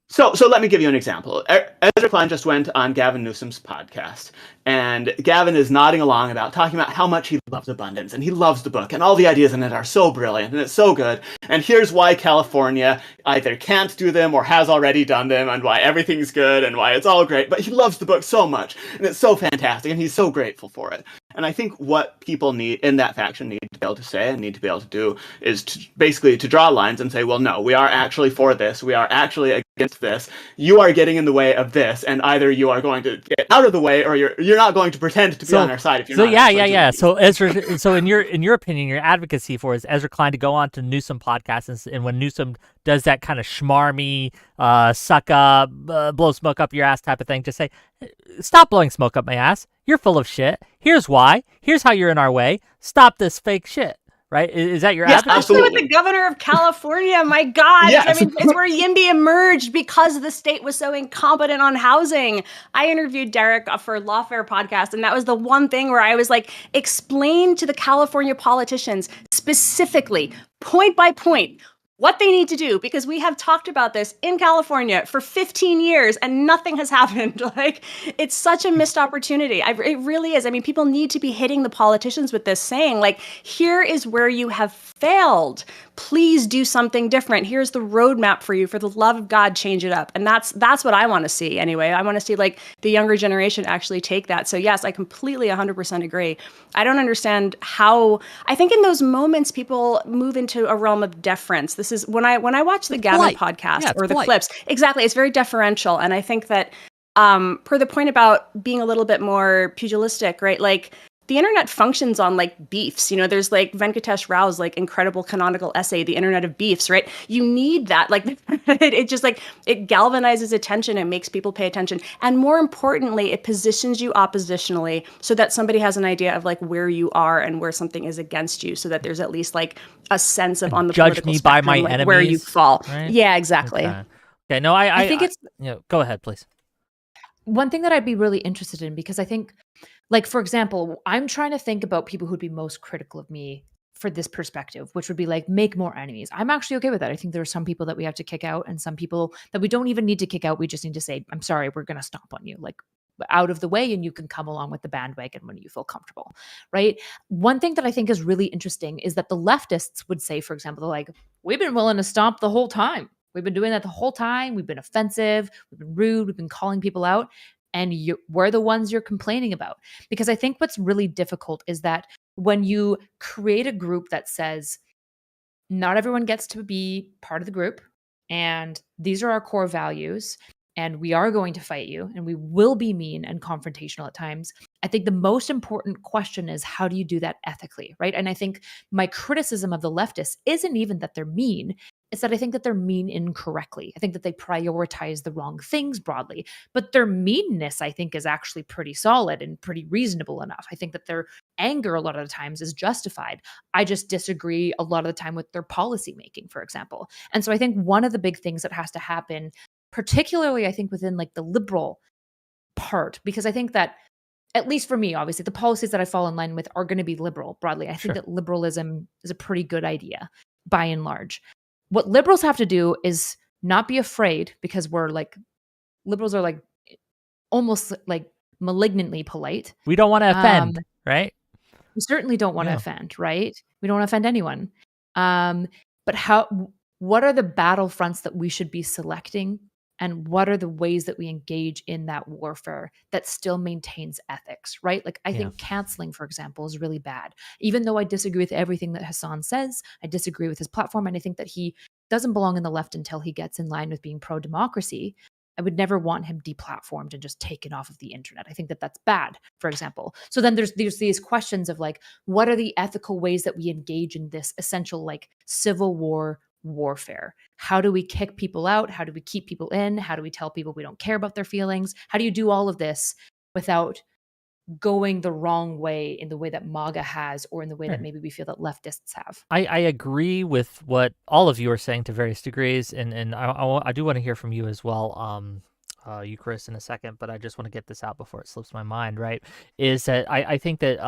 So let me give you an example. Ezra Klein just went on Gavin Newsom's podcast, and Gavin is nodding along talking about how much he loves abundance, and he loves the book, and all the ideas in it are so brilliant, and it's so good, and here's why California either can't do them or has already done them, and why everything's good, and why it's all great, but he loves the book so much, and it's so fantastic, and he's so grateful for it. And I think what people in that faction need to be able to say and need to be able to do is basically to draw lines and say, well, no, we are actually for this. We are actually against this. You are getting in the way of this, and either you are going to get out of the way, or you're not going to pretend to be on our side. If you're not. So Ezra, so in your opinion, your advocacy for is Ezra Klein to go on to Newsom podcast, and when Newsom does that kind of schmarmy, suck up, blow smoke up your ass type of thing, just say, stop blowing smoke up my ass. You're full of shit. Here's why. Here's how you're in our way. Stop this fake shit. Right? Is that your advocacy? Especially with the governor of California. My God. Yes. I mean, it's where YIMBY emerged because the state was so incompetent on housing. I interviewed Derek for Lawfare podcast, and that was the one thing where I was like, explain to the California politicians specifically, point by point, what they need to do, because we have talked about this in California for 15 years and nothing has happened. Like, it's such a missed opportunity. It really is. I mean, people need to be hitting the politicians with this, saying, like, here is where you have failed. Please do something different. Here's the roadmap for you. For the love of God, change it up. And that's what I want to see anyway. I want to see like the younger generation actually take that. So yes, I completely 100% agree. I don't understand how, I think in those moments people move into a realm of deference. This is when I watch the Gavin podcast or the clips. Exactly. It's very deferential. And I think that per the point about being a little bit more pugilistic, right? Like, the internet functions on like beefs. There's like Venkatesh Rao's like incredible canonical essay, The Internet of Beefs, right? You need that. Like it just like, it galvanizes attention and makes people pay attention. And more importantly, it positions you oppositionally so that somebody has an idea of like where you are and where something is against you, so that there's at least like a sense of on the judge political me by spectrum, my like, enemies, where you fall. right? Yeah, exactly. Okay. No, I think it's go ahead, please. one thing that I'd be really interested in, because I think, like, for example, I'm trying to think about people who'd be most critical of me for this perspective, which would be like, make more enemies. I'm actually okay with that. I think there are some people that we have to kick out and some people that we don't even need to kick out. We just need to say, I'm sorry, we're going to stomp on you, like, out of the way, and you can come along with the bandwagon when you feel comfortable, right? One thing that I think is really interesting is that the leftists would say, for example, they're like, we've been willing to stomp the whole time. We've been doing that the whole time. We've been offensive. We've been rude. We've been calling people out. And we're the ones you're complaining about. Because I think what's really difficult is that when you create a group that says, not everyone gets to be part of the group, and these are our core values, and we are going to fight you, and we will be mean and confrontational at times. I think the most important question is, how do you do that ethically, right? And I think my criticism of the leftists isn't even that they're mean. It's that I think that they're mean incorrectly. I think that they prioritize the wrong things broadly, but their meanness, I think, is actually pretty solid and pretty reasonable enough. I think that their anger a lot of the times is justified. I just disagree a lot of the time with their policy making, for example. And so I think one of the big things that has to happen, particularly I think within like the liberal part, because I think that, at least for me, obviously, the policies that I fall in line with are going to be liberal broadly. I think that liberalism is a pretty good idea by and large. What liberals have to do is not be afraid, because we're like, liberals are like almost like malignantly polite. We don't want to offend, right? We certainly don't want to Yeah. offend, right? We don't want to offend anyone. But what are the battlefronts that we should be selecting? And what are the ways that we engage in that warfare that still maintains ethics, right? Like, I think canceling, for example, is really bad. Even though I disagree with everything that Hassan says, I disagree with his platform, and I think that he doesn't belong in the left until he gets in line with being pro-democracy. I would never want him deplatformed and just taken off of the internet. I think that that's bad, for example. So then there's these questions of like, what are the ethical ways that we engage in this essential like civil war warfare? How do we kick people out? How do we keep people in? How do we tell people we don't care about their feelings? How do you do all of this without going the wrong way, in the way that MAGA has, or in the way that maybe we feel that leftists have? I agree with what all of you are saying to various degrees, and I do want to hear from you as well, you, Chris, in a second, but I just want to get this out before it slips my mind, right? Is that I think that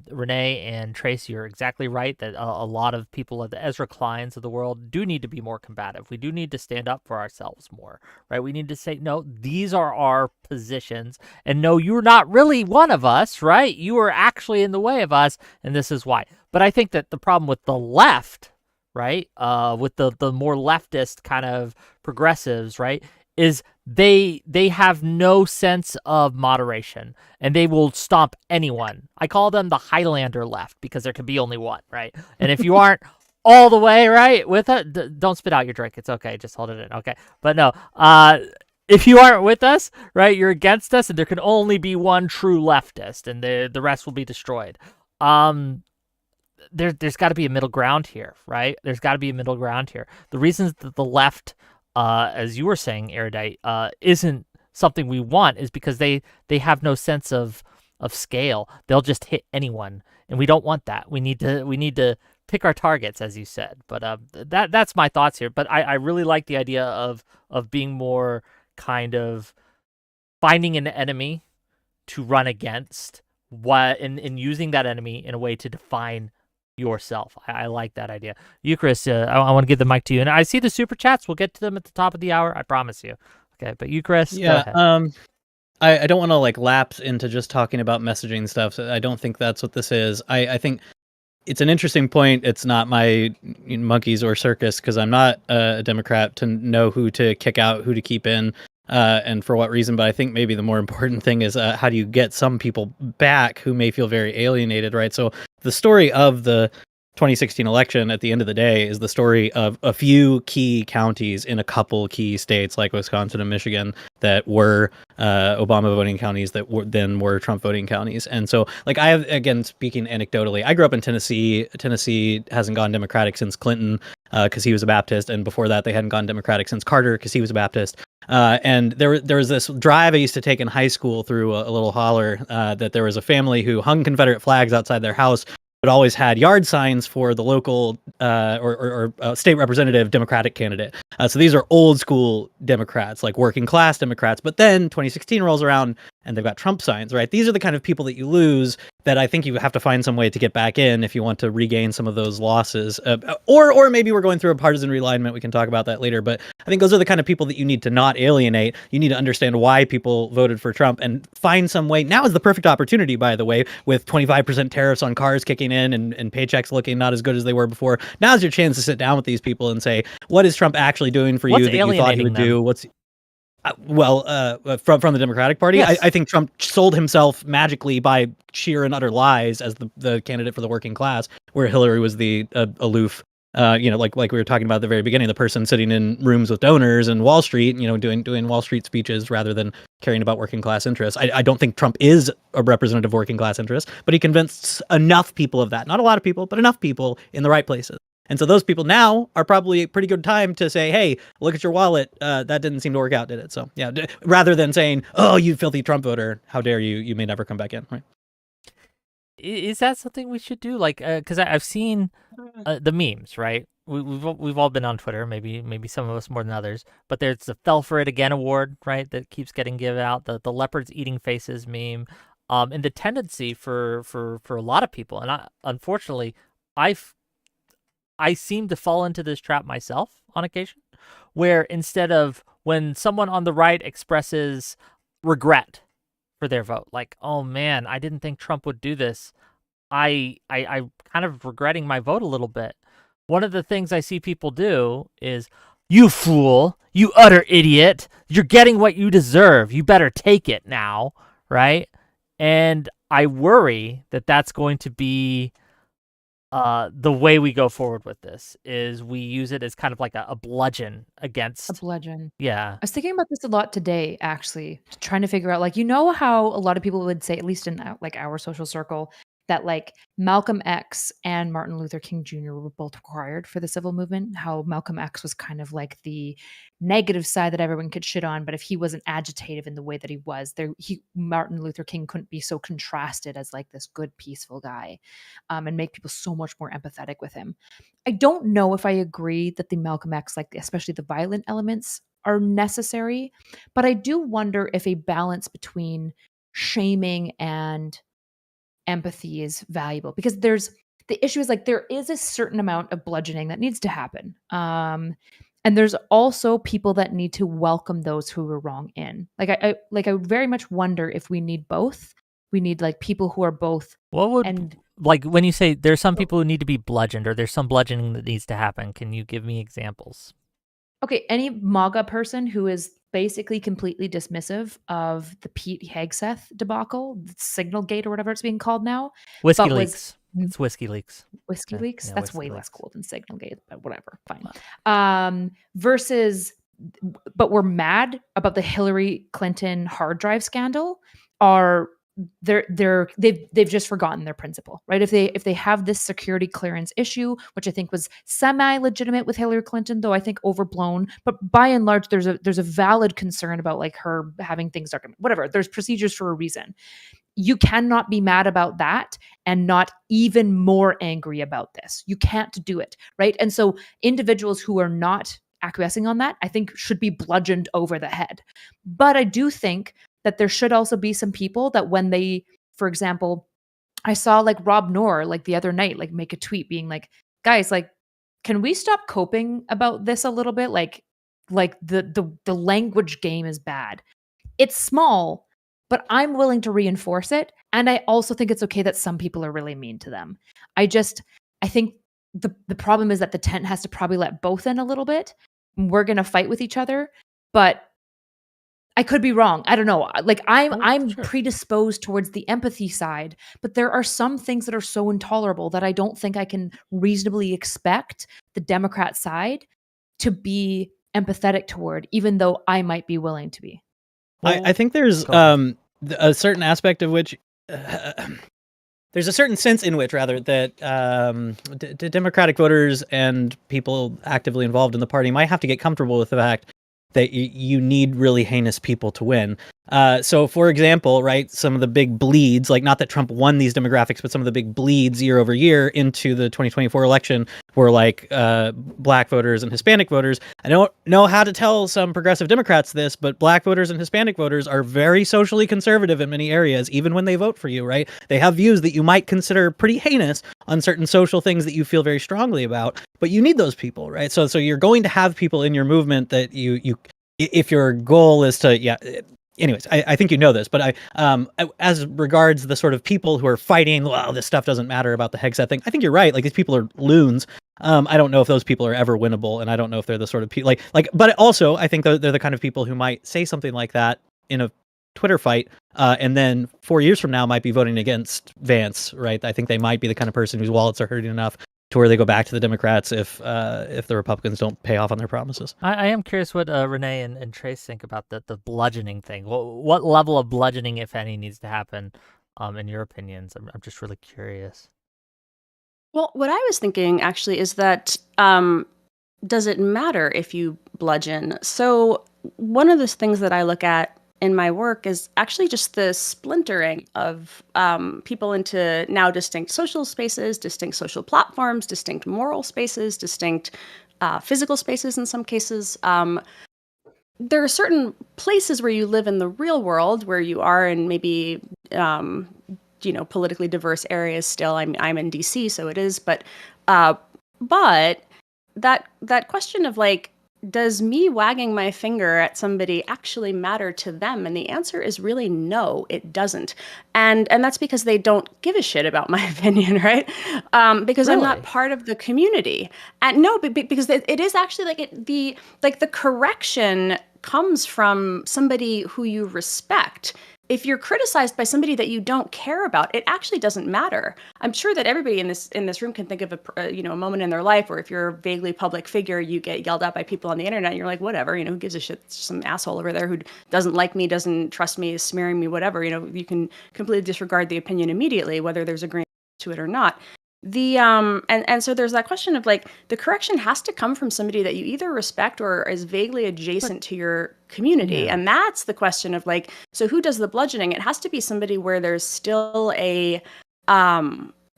Renee and Tracy are exactly right, that a lot of people at the Ezra Kleins of the world do need to be more combative. We do need to stand up for ourselves more, right? We need to say, no, these are our positions, and no, you're not really one of us, right? You are actually in the way of us, and this is why. But I think that the problem with the left, right, with the more leftist kind of progressives, right, is they have no sense of moderation, and they will stomp anyone. I call them the Highlander left, because there can be only one, right? And if you aren't all the way right with it, don't spit out your drink. It's okay. Just hold it in. Okay. But no, if you aren't with us, right, you're against us, and there can only be one true leftist, and the rest will be destroyed. There's got to be a middle ground here, right? There's got to be a middle ground here. The reasons that the left, as you were saying, Erudite, isn't something we want is because they have no sense of scale. They'll just hit anyone, and we don't want that. We need to pick our targets, as you said. But that's my thoughts here. But I really like the idea of being more kind of finding an enemy to run against, and using that enemy in a way to define yourself. I like that idea. You, Chris, I want to give the mic to you, and I see the super chats. We'll get to them at the top of the hour. I promise you. Okay, but you, Chris, go ahead. I don't want to like lapse into just talking about messaging stuff. So I don't think that's what this is. I think it's an interesting point. It's not my monkeys or circus, because I'm not a Democrat to know who to kick out, who to keep in, and for what reason. But I think maybe the more important thing is how do you get some people back who may feel very alienated, right? So the story of the 2016 election at the end of the day is the story of a few key counties in a couple key states like Wisconsin and Michigan that were Obama voting counties that were Trump voting counties. And so, like, I have, again, speaking anecdotally, I grew up in Tennessee. Tennessee hasn't gone Democratic since Clinton because he was a Baptist, and before that they hadn't gone Democratic since Carter because he was a Baptist. And there was this drive I used to take in high school through a little holler that there was a family who hung Confederate flags outside their house, but always had yard signs for the local or state representative Democratic candidate. So these are old school Democrats, like working class Democrats. But then 2016 rolls around and they've got Trump signs, right? These are the kind of people that you lose that I think you have to find some way to get back in if you want to regain some of those losses. Or maybe we're going through a partisan realignment. We can talk about that later. But I think those are the kind of people that you need to not alienate. You need to understand why people voted for Trump and find some way. Now is the perfect opportunity, by the way, with 25% tariffs on cars kicking in and paychecks looking not as good as they were before. Now's your chance to sit down with these people and say, what is Trump actually doing for you that you thought he would do? What's from the Democratic Party, yes. I think Trump sold himself magically by sheer and utter lies as the candidate for the working class, where Hillary was the aloof, like we were talking about at the very beginning, the person sitting in rooms with donors and Wall Street, doing Wall Street speeches rather than caring about working class interests. I don't think Trump is a representative of working class interests, but he convinced enough people of that. Not a lot of people, but enough people in the right places. And so those people now are probably a pretty good time to say, hey, look at your wallet. That didn't seem to work out, did it? So, yeah, rather than saying, oh, you filthy Trump voter, how dare you? You may never come back in, right? Is that something we should do? Like, because I've seen the memes, right? We've all been on Twitter, maybe some of us more than others, but there's the "Fell for It Again" award, right? That keeps getting given out. The leopards eating faces meme, and the tendency for a lot of people, and unfortunately, I seem to fall into this trap myself on occasion, where instead of when someone on the right expresses regret for their vote, like, oh man, I didn't think Trump would do this, I'm kind of regretting my vote a little bit. One of the things I see people do is, you fool, you utter idiot, you're getting what you deserve, you better take it now, right? And I worry that that's going to be the way we go forward with this, is we use it as kind of like a bludgeon against. A bludgeon. Yeah. I was thinking about this a lot today, actually, trying to figure out, like, how a lot of people would say, at least in like our social circle, that like Malcolm X and Martin Luther King Jr. were both required for the civil movement. How Malcolm X was kind of like the negative side that everyone could shit on, but if he wasn't agitative in the way that he was, Martin Luther King couldn't be so contrasted as like this good, peaceful guy, and make people so much more empathetic with him. I don't know if I agree that the Malcolm X, like especially the violent elements, are necessary, but I do wonder if a balance between shaming and empathy is valuable, because the issue is like there is a certain amount of bludgeoning that needs to happen. And there's also people that need to welcome those who were wrong in. I very much wonder if we need both. We need like people who are both. Like when you say there's some people who need to be bludgeoned, or there's some bludgeoning that needs to happen, can you give me examples? Okay, any MAGA person who is basically completely dismissive of the Pete Hegseth debacle, Signalgate or whatever it's being called now. Whiskey Leaks. It's Whiskey Leaks. Whiskey Leaks? Yeah, That's Whiskey way less Leaks. cool than Signalgate, but whatever, fine. Versus, but we're mad about the Hillary Clinton hard drive scandal, they've just forgotten their principle, right? If they have this security clearance issue, which I think was semi-legitimate with Hillary Clinton, though I think overblown, but by and large, there's a valid concern about like her having things whatever. There's procedures for a reason. You cannot be mad about that and not even more angry about this. You can't do it, right? And so individuals who are not acquiescing on that, I think, should be bludgeoned over the head. But I do think that there should also be some people that when they, for example, I saw like Rob Noor like the other night, like make a tweet being like, guys, like, can we stop coping about this a little bit? Like the language game is bad. It's small, but I'm willing to reinforce it. And I also think it's okay that some people are really mean to them. I think the problem is that the tent has to probably let both in a little bit. We're going to fight with each other, but I could be wrong. I don't know. Like I'm sure. predisposed towards the empathy side, but there are some things that are so intolerable that I don't think I can reasonably expect the Democrat side to be empathetic toward, even though I might be willing to be. I think there's a certain aspect of which there's a certain sense in which, rather, that Democratic voters and people actively involved in the party might have to get comfortable with the fact that you need really heinous people to win. So, for example, right, some of the big bleeds, like not that Trump won these demographics, but some of the big bleeds year over year into the 2024 election were like black voters and Hispanic voters. I don't know how to tell some progressive Democrats this, but black voters and Hispanic voters are very socially conservative in many areas, even when they vote for you, right? They have views that you might consider pretty heinous on certain social things that you feel very strongly about, but you need those people, right? So you're going to have people in your movement that you if your goal is to, anyways, I think you know this, but as regards the sort of people who are fighting, well, this stuff doesn't matter about the Hegseth thing, I think you're right. Like, these people are loons. I don't know if those people are ever winnable, and I don't know if they're the sort of people but also I think they're the kind of people who might say something like that in a Twitter fight, and then 4 years from now might be voting against Vance, right? I think they might be the kind of person whose wallets are hurting enough to where they go back to the Democrats if the Republicans don't pay off on their promises. I am curious what Renee and Trace think about the bludgeoning thing. What level of bludgeoning, if any, needs to happen, in your opinions? I'm just really curious. Well, what I was thinking actually is that does it matter if you bludgeon? So one of the things that I look at in my work is actually just the splintering of people into now distinct social spaces, distinct social platforms, distinct moral spaces, distinct physical spaces in some cases. There are certain places where you live in the real world where you are in maybe politically diverse areas still. I'm in DC, so it is, but that question of like, does me wagging my finger at somebody actually matter to them? And the answer is really no, it doesn't. And that's because they don't give a shit about my opinion, right? Because Really? I'm not part of the community. And no, because it is actually like the correction comes from somebody who you respect. If you're criticized by somebody that you don't care about, it actually doesn't matter. I'm sure that everybody in this room can think of a moment in their life where if you're a vaguely public figure, you get yelled at by people on the internet, and you're like, whatever, who gives a shit? It's some asshole over there who doesn't like me, doesn't trust me, is smearing me, whatever. You can completely disregard the opinion immediately, whether there's agreement to it or not. And so there's that question of like, the correction has to come from somebody that you either respect or is vaguely adjacent to your community. Yeah. And that's the question of like, so who does the bludgeoning? It has to be somebody where there's still an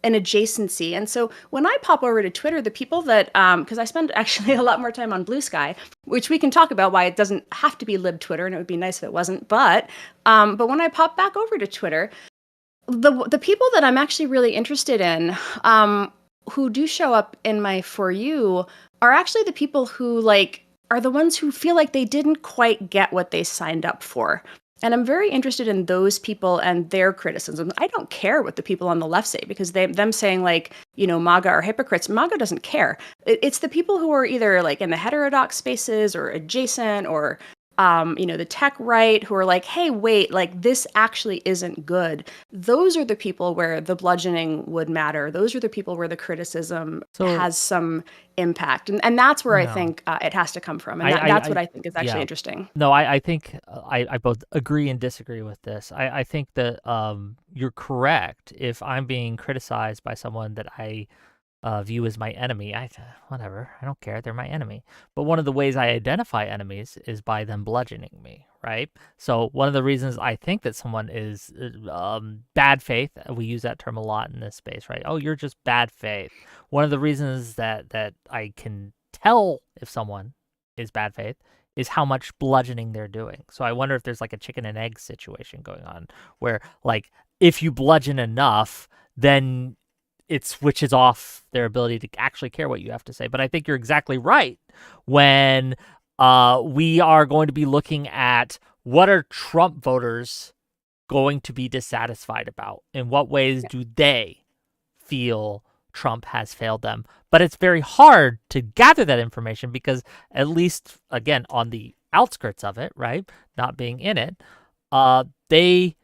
adjacency. And so when I pop over to Twitter, the people that, because I spend actually a lot more time on Blue Sky, which we can talk about why it doesn't have to be lib Twitter, and it would be nice if it wasn't. But when I pop back over to Twitter, the people that I'm actually really interested in, who do show up in my For You, are actually the people who like are the ones who feel like they didn't quite get what they signed up for. And I'm very interested in those people and their criticism. I don't care what the people on the left say, because them saying like, MAGA are hypocrites. MAGA doesn't care. It's the people who are either like in the heterodox spaces or adjacent or the tech right, who are like, hey, wait, like this actually isn't good. Those are the people where the bludgeoning would matter. Those are the people where the criticism has some impact. And that's where I think it has to come from. And that's what I think is actually interesting. No, I think I both agree and disagree with this. I think that you're correct. If I'm being criticized by someone that I view as my enemy, whatever, I don't care, they're my enemy. But one of the ways I identify enemies is by them bludgeoning me, right? So one of the reasons I think that someone is bad faith, we use that term a lot in this space, right? Oh, you're just bad faith. One of the reasons that I can tell if someone is bad faith is how much bludgeoning they're doing. So I wonder if there's like a chicken and egg situation going on where like if you bludgeon enough, then it switches off their ability to actually care what you have to say. But I think you're exactly right when we are going to be looking at what are Trump voters going to be dissatisfied about? In what ways do they feel Trump has failed them? But it's very hard to gather that information because, at least, again, on the outskirts of it, right, not being in it, they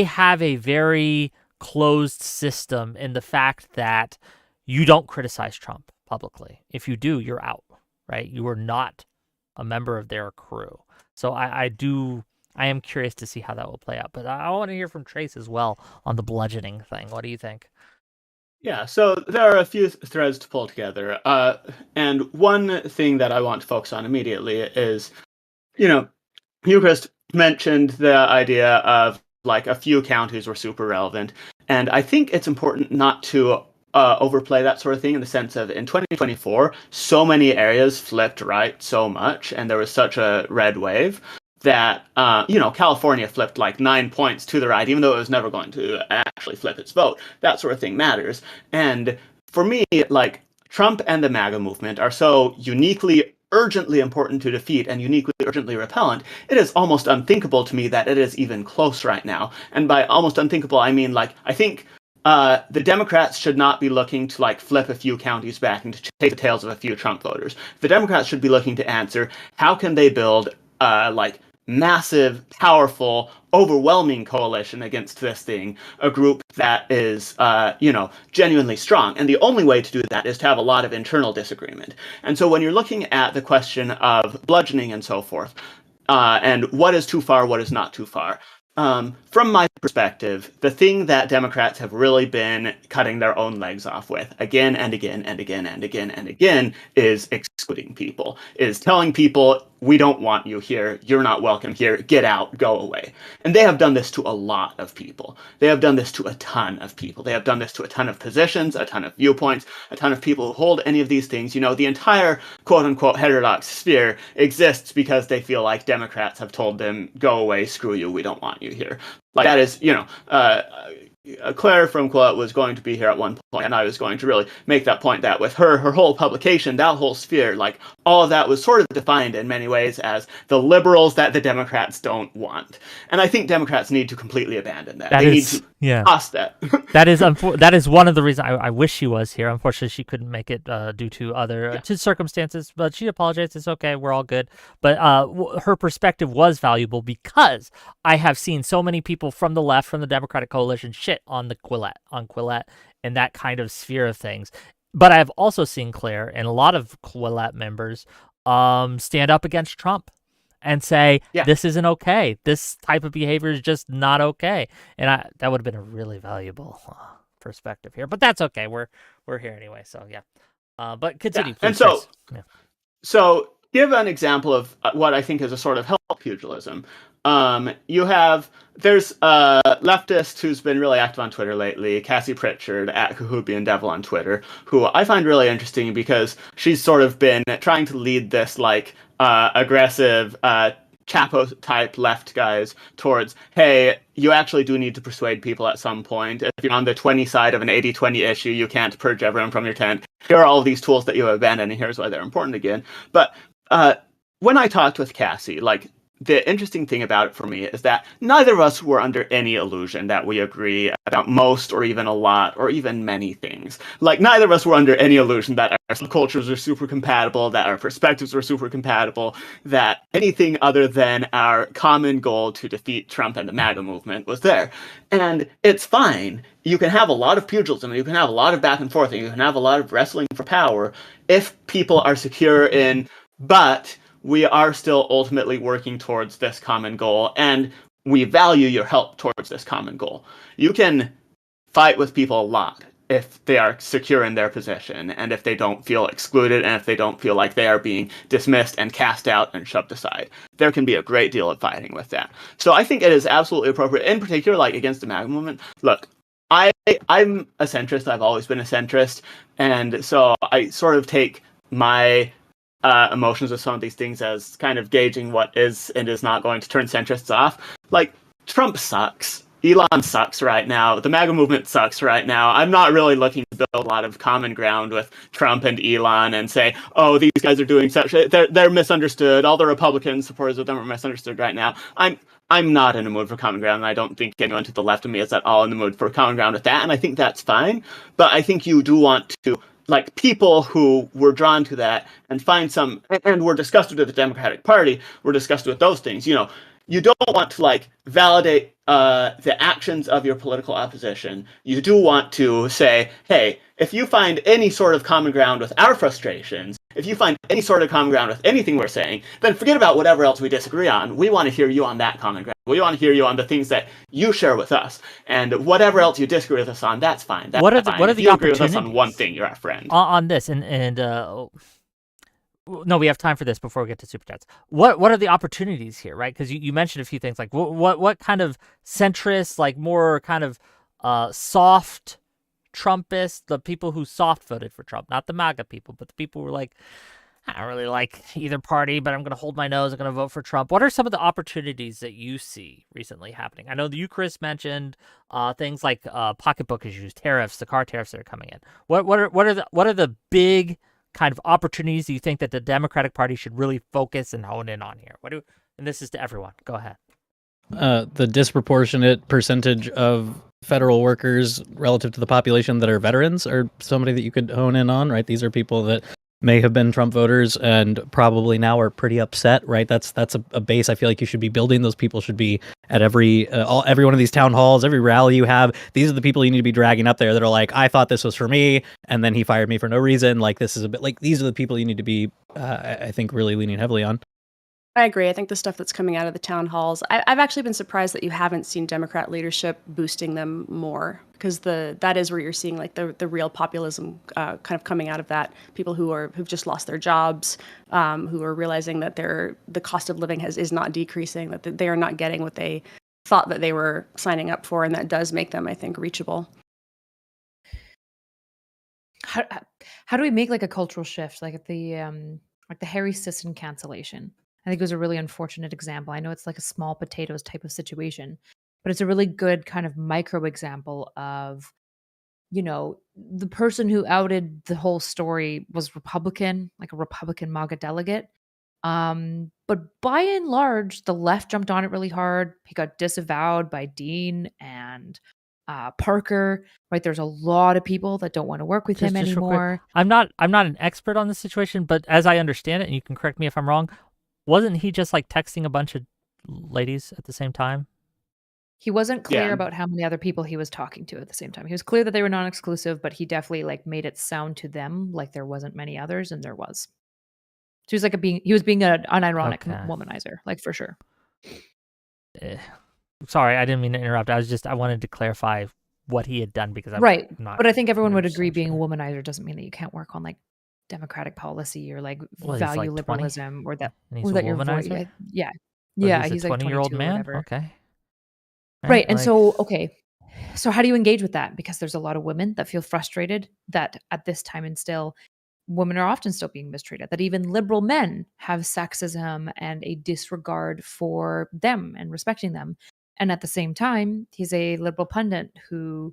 have a very closed system in the fact that you don't criticize Trump publicly. If you do, you're out, right? You are not a member of their crew. So I am curious to see how that will play out. But I want to hear from Trace as well on the bludgeoning thing. What do you think? Yeah, so there are a few threads to pull together. And one thing that I want to focus on immediately is Eucharist mentioned the idea of like a few counties were super relevant, and I think it's important not to overplay that sort of thing in the sense of in 2024, so many areas flipped right so much, and there was such a red wave that California flipped like 9 points to the right, even though it was never going to actually flip its vote. That sort of thing matters, and for me, like Trump and the MAGA movement are so uniquely urgently important to defeat and uniquely urgently repellent, it is almost unthinkable to me that it is even close right now. And by almost unthinkable, I mean, like, I think the Democrats should not be looking to, like, flip a few counties back and to take the tails of a few Trump voters. The Democrats should be looking to answer, how can they build, like, massive, powerful, overwhelming coalition against this thing, a group that is, genuinely strong. And the only way to do that is to have a lot of internal disagreement. And so when you're looking at the question of bludgeoning and so forth, and what is too far, what is not too far, from my perspective, the thing that Democrats have really been cutting their own legs off with again and again and again and again and again is excluding people, is telling people, we don't want you here, you're not welcome here, get out, go away. And they have done this to a lot of people. They have done this to a ton of people. They have done this to a ton of positions, a ton of viewpoints, a ton of people who hold any of these things. The entire quote-unquote heterodox sphere exists because they feel like Democrats have told them, go away, screw you, we don't want you here. Like, that is, Claire from Quillette was going to be here at one point, and I was going to really make that point that with her whole publication, that whole sphere, like, all of that was sort of defined in many ways as the liberals that the Democrats don't want. And I think Democrats need to completely abandon that. They need to toss that. That is one of the reasons I wish she was here. Unfortunately, she couldn't make it due to other circumstances, but she apologized. It's okay. We're all good. But her perspective was valuable because I have seen so many people from the left, from the Democratic coalition, shit on Quillette and that kind of sphere of things. But I've also seen Claire and a lot of Quillette members stand up against Trump and say, this isn't okay. This type of behavior is just not okay. And that would have been a really valuable perspective here. But that's okay. We're here anyway. So, yeah. But continue, please. And so give an example of what I think is a sort of health pugilism. There's a leftist who's been really active on Twitter lately, Cassie Pritchard at Cahobian Devil on Twitter, who I find really interesting because she's sort of been trying to lead this like aggressive Chapo type left guys towards, hey, you actually do need to persuade people at some point. If you're on the 20 side of an 80-20 issue, you can't purge everyone from your tent. Here are all of these tools that you have abandoned, and here's why they're important again. But when I talked with Cassie, like, the interesting thing about it for me is that neither of us were under any illusion that we agree about most or even a lot or even many things. Like, neither of us were under any illusion that our subcultures are super compatible, that our perspectives were super compatible, that anything other than our common goal to defeat Trump and the MAGA movement was there. And it's fine. You can have a lot of pugilism, you can have a lot of back and forth, and you can have a lot of wrestling for power if people are secure in, but we are still ultimately working towards this common goal, and we value your help towards this common goal. You can fight with people a lot if they are secure in their position, and if they don't feel excluded, and if they don't feel like they are being dismissed and cast out and shoved aside. There can be a great deal of fighting with that. So I think it is absolutely appropriate, in particular, like, against the MAGA movement. Look, I'm a centrist. I've always been a centrist, and so I sort of take my emotions of some of these things as kind of gauging what is and is not going to turn centrists off. Like, Trump sucks. Elon sucks right now. The MAGA movement sucks right now. I'm not really looking to build a lot of common ground with Trump and Elon and say, oh, these guys are doing such they're misunderstood. All the Republican supporters of them are misunderstood right now. I'm not in a mood for common ground, and I don't think anyone to the left of me is at all in the mood for common ground with that, and I think that's fine. But I think you do want to, like, people who were drawn to that and find some, and were disgusted with the Democratic Party, were disgusted with those things. You don't want to, like, validate the actions of your political opposition. You do want to say, hey, if you find any sort of common ground with our frustrations, if you find any sort of common ground with anything we're saying, then forget about whatever else we disagree on. We want to hear you on that common ground. We want to hear you on the things that you share with us. And whatever else you disagree with us on, that's fine. That's what are fine. the if you agree with us opportunities on one thing, you're our friend. on this? And no, we have time for this before we get to super chats. What are the opportunities here, right? Because you mentioned a few things like what kind of centrist, like more kind of soft Trumpists, the people who soft voted for Trump, not the MAGA people, but the people who were like, I don't really like either party, but I'm going to hold my nose. I'm going to vote for Trump. What are some of the opportunities that you see recently happening? I know that you, Chris, mentioned things like pocketbook issues, tariffs, the car tariffs that are coming in. What are the big kind of opportunities do you think that the Democratic Party should really focus and hone in on here? And this is to everyone. Go ahead. The disproportionate percentage of federal workers relative to the population that are veterans are somebody that you could hone in on, right? These are people that may have been Trump voters and probably now are pretty upset, right? That's a base I feel like you should be building. Those people should be at every one of these town halls, every rally you have. These are the people you need to be dragging up there that are like, I thought this was for me, and then he fired me for no reason. Like, this is a bit like, these are the people you need to be, I think, really leaning heavily on. I agree. I think the stuff that's coming out of the town halls, I've actually been surprised that you haven't seen Democrat leadership boosting them more, because that is where you're seeing like the real populism kind of coming out of that. People who've just lost their jobs, who are realizing that the cost of living is not decreasing, that they are not getting what they thought that they were signing up for, and that does make them, I think, reachable. How do we make like a cultural shift, like the Harry Sisson cancellation? I think it was a really unfortunate example. I know it's like a small potatoes type of situation, but it's a really good kind of micro example of, the person who outed the whole story was Republican, like a Republican MAGA delegate. But by and large, the left jumped on it really hard. He got disavowed by Dean and Parker, right? There's a lot of people that don't want to work with him Just real quick, anymore. I'm not an expert on this situation, but as I understand it, and you can correct me if I'm wrong, wasn't he just like texting a bunch of ladies at the same time? He wasn't clear Yeah. about how many other people he was talking to at the same time. He was clear that they were non-exclusive, but he definitely like made it sound to them like there wasn't many others, and there was. So he was like he was being an unironic Okay. womanizer, like for sure. Sorry, I didn't mean to interrupt. I wanted to clarify what he had done because I'm Right. not. But I think everyone would 100% agree being a sure. womanizer doesn't mean that you can't work on like democratic policy or like Well, he's value like 20, liberalism or that and he's or a that your voice. womanizer. Yeah. But Yeah, he's he's a like 20-year-old 22 or man. whatever. Okay. Right. And like- so, okay. So how do you engage with that? Because there's a lot of women that feel frustrated that at this time and still women are often still being mistreated, that even liberal men have sexism and a disregard for them and respecting them. And at the same time, he's a liberal pundit who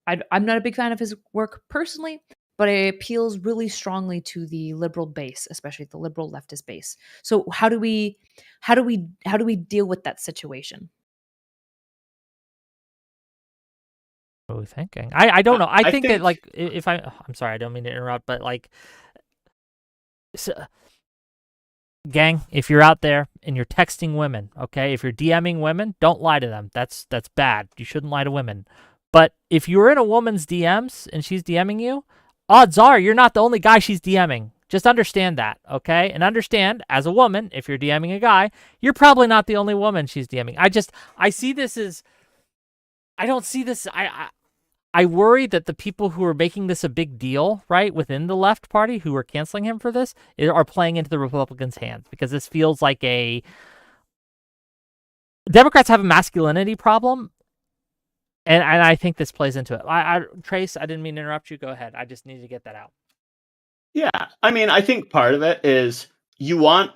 I'm not a big fan of his work personally, but it appeals really strongly to the liberal base, especially the liberal leftist base. So how do we deal with that situation? What are we thinking? I don't know. I think that think- like if I'm sorry, I don't mean to interrupt, but like, gang, if you're out there and you're texting women, okay, if you're DMing women, don't lie to them. That's bad. You shouldn't lie to women. But if you're in a woman's DMs and she's DMing you, odds are you're not the only guy she's DMing. Just understand that, okay? And understand, as a woman, if you're DMing a guy, you're probably not the only woman she's DMing. I see this as, I don't see this, I worry that the people who are making this a big deal, right, within the left party, who are canceling him for this, are playing into the Republicans' hands, because this feels like Democrats have a masculinity problem, and I think this plays into it. Trace, I didn't mean to interrupt you. Go ahead. I just needed to get that out. Yeah, I mean, I think part of it is you want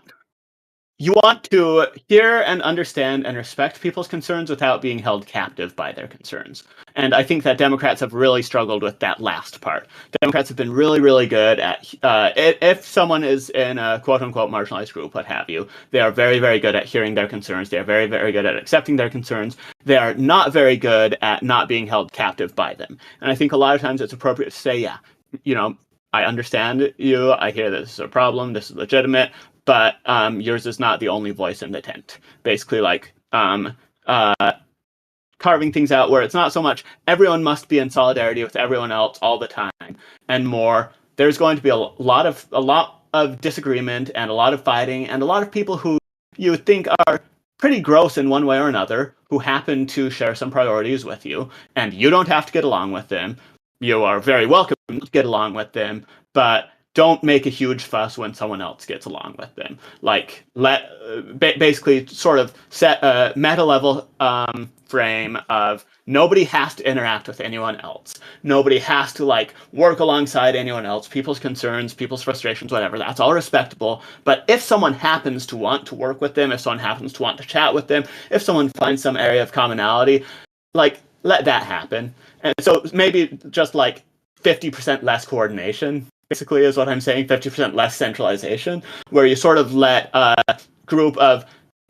to hear and understand and respect people's concerns without being held captive by their concerns. And I think that Democrats have really struggled with that last part. Democrats have been really, really good at, if someone is in a quote-unquote marginalized group, what have you, they are very, very good at hearing their concerns. They are very, very good at accepting their concerns. They are not very good at not being held captive by them. And I think a lot of times it's appropriate to say, yeah, I understand you. I hear this is a problem. This is legitimate. But yours is not the only voice in the tent. Basically, like carving things out where it's not so much everyone must be in solidarity with everyone else all the time, and more there's going to be a lot of disagreement and a lot of fighting and a lot of people who you think are pretty gross in one way or another who happen to share some priorities with you, and you don't have to get along with them. You are very welcome to get along with them, but don't make a huge fuss when someone else gets along with them. Like, basically sort of set a meta level frame of nobody has to interact with anyone else. Nobody has to like work alongside anyone else. People's concerns, people's frustrations, whatever. That's all respectable. But if someone happens to want to work with them, if someone happens to want to chat with them, if someone finds some area of commonality, like, let that happen. And so maybe just like 50% less coordination, basically, is what I'm saying. 50% less centralization, where you sort of let a group of,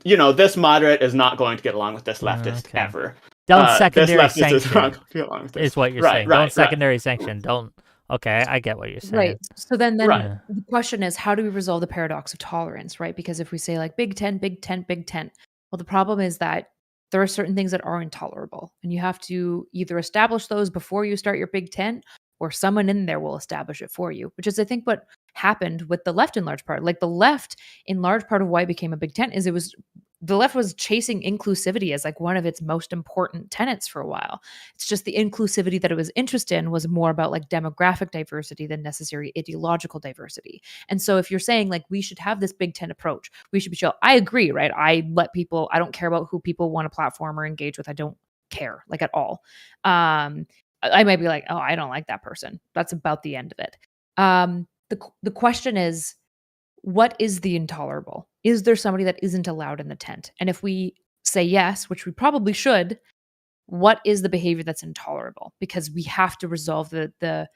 this moderate is not going to get along with this leftist ever. Don't secondary this leftist sanction is what you're saying. Don't secondary sanction. Don't. Okay, I get what you're saying. Right. So then the question is, how do we resolve the paradox of tolerance, right? Because if we say like Big Ten, Big Ten, Big Ten, well, the problem is that there are certain things that are intolerable, and you have to either establish those before you start your Big Ten, or someone in there will establish it for you, which is, I think, what happened with the left in large part. Like the left, in large part of why it became a Big Tent, is the left was chasing inclusivity as like one of its most important tenets for a while. It's just the inclusivity that it was interested in was more about like demographic diversity than necessary ideological diversity. And so if you're saying like we should have this Big Ten approach, we should be chill. I agree, right? I don't care about who people want to platform or engage with. I don't care like at all. I might be like, oh, I don't like that person. That's about the end of it. The question is, what is the intolerable? Is there somebody that isn't allowed in the tent? And if we say yes, which we probably should, what is the behavior that's intolerable? Because we have to resolve the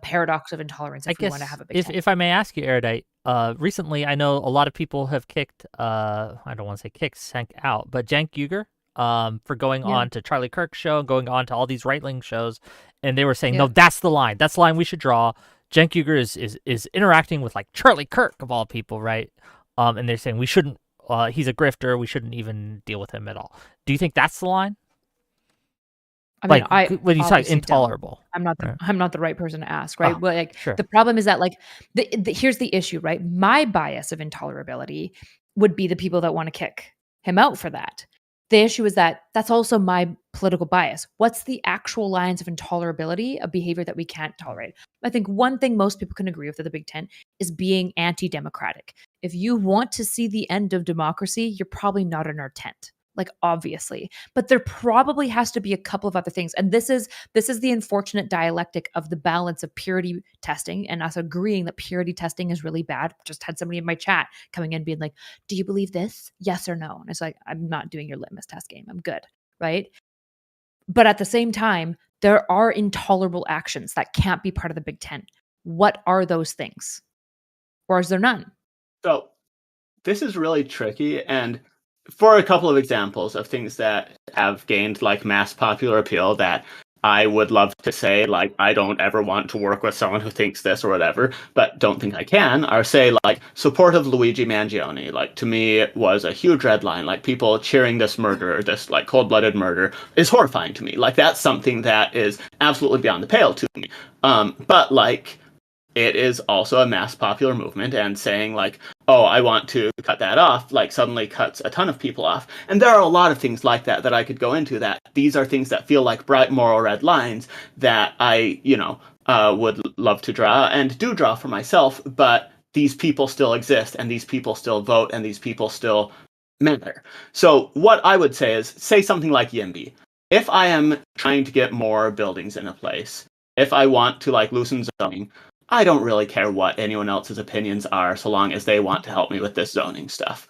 paradox of intolerance if we want to have a big tent. If I may ask you, Erudite, recently I know a lot of people have kicked, I don't want to say kicked, sank out, but Cenk Uygur, for going on to Charlie Kirk's show, going on to all these right-wing shows, and they were saying, no, that's the line. That's the line we should draw. Cenk Uygur is interacting with like Charlie Kirk of all people, right? And they're saying we shouldn't. He's a grifter. We shouldn't even deal with him at all. Do you think that's the line? I mean, like, when you say intolerable, I'm not the right person to ask, right? But like, the problem is that like, here's the issue, right? My bias of intolerability would be the people that want to kick him out for that. The issue is that that's also my political bias. What's the actual lines of intolerability of behavior that we can't tolerate? I think one thing most people can agree with at the Big Tent is being anti-democratic. If you want to see the end of democracy, you're probably not in our tent. Like, obviously, but there probably has to be a couple of other things. And this is the unfortunate dialectic of the balance of purity testing and us agreeing that purity testing is really bad. Just had somebody in my chat coming in being like, do you believe this? Yes or no? And it's like, I'm not doing your litmus test game. I'm good. Right. But at the same time, there are intolerable actions that can't be part of the Big Tent. What are those things? Or is there none? So this is really tricky. And for a couple of examples of things that have gained like mass popular appeal that I would love to say, like, I don't ever want to work with someone who thinks this or whatever, but don't think I can, are say like support of Luigi Mangione. Like, to me, it was a huge red line. Like, people cheering this murder, this like cold-blooded murder, is horrifying to me. Like, that's something that is absolutely beyond the pale to me. But like, it is also a mass popular movement, and saying like, oh, I want to cut that off, like, suddenly cuts a ton of people off. And there are a lot of things like that I could go into, that these are things that feel like bright moral red lines that I, would love to draw and do draw for myself, but these people still exist, and these people still vote, and these people still matter. So what I would say is, say something like YIMBY. If I am trying to get more buildings in a place, if I want to like loosen zoning, I don't really care what anyone else's opinions are, so long as they want to help me with this zoning stuff.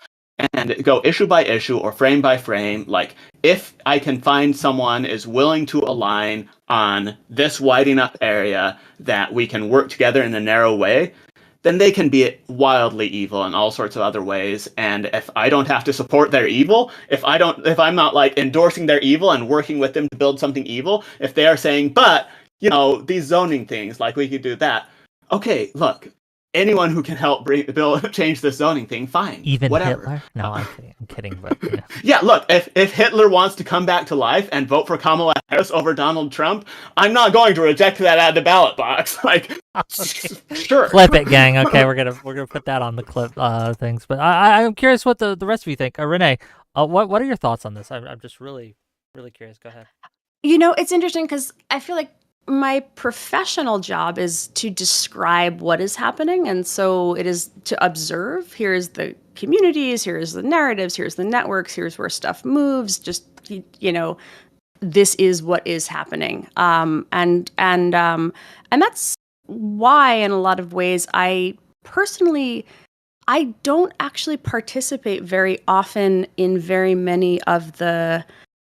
And go issue by issue or frame by frame. Like, if I can find someone is willing to align on this wide enough area that we can work together in a narrow way, then they can be wildly evil in all sorts of other ways. And if I don't have to support their evil, if I'm not like endorsing their evil and working with them to build something evil, if they are saying, but, these zoning things, like, we could do that. Okay, look, anyone who can help change this zoning thing, fine. Even whatever. Hitler? No, I'm kidding. But yeah, look, if Hitler wants to come back to life and vote for Kamala Harris over Donald Trump, I'm not going to reject that at the ballot box. Like, sure. Clip it, gang. Okay, we're gonna put that on the clip things. But I'm curious what the rest of you think. Renee, what are your thoughts on this? I'm just really, really curious. Go ahead. It's interesting because I feel like my professional job is to describe what is happening. And so it is to observe. Here's the communities, here's the narratives, here's the networks, here's where stuff moves. Just, this is what is happening. And that's why, in a lot of ways, I don't actually participate very often in very many of the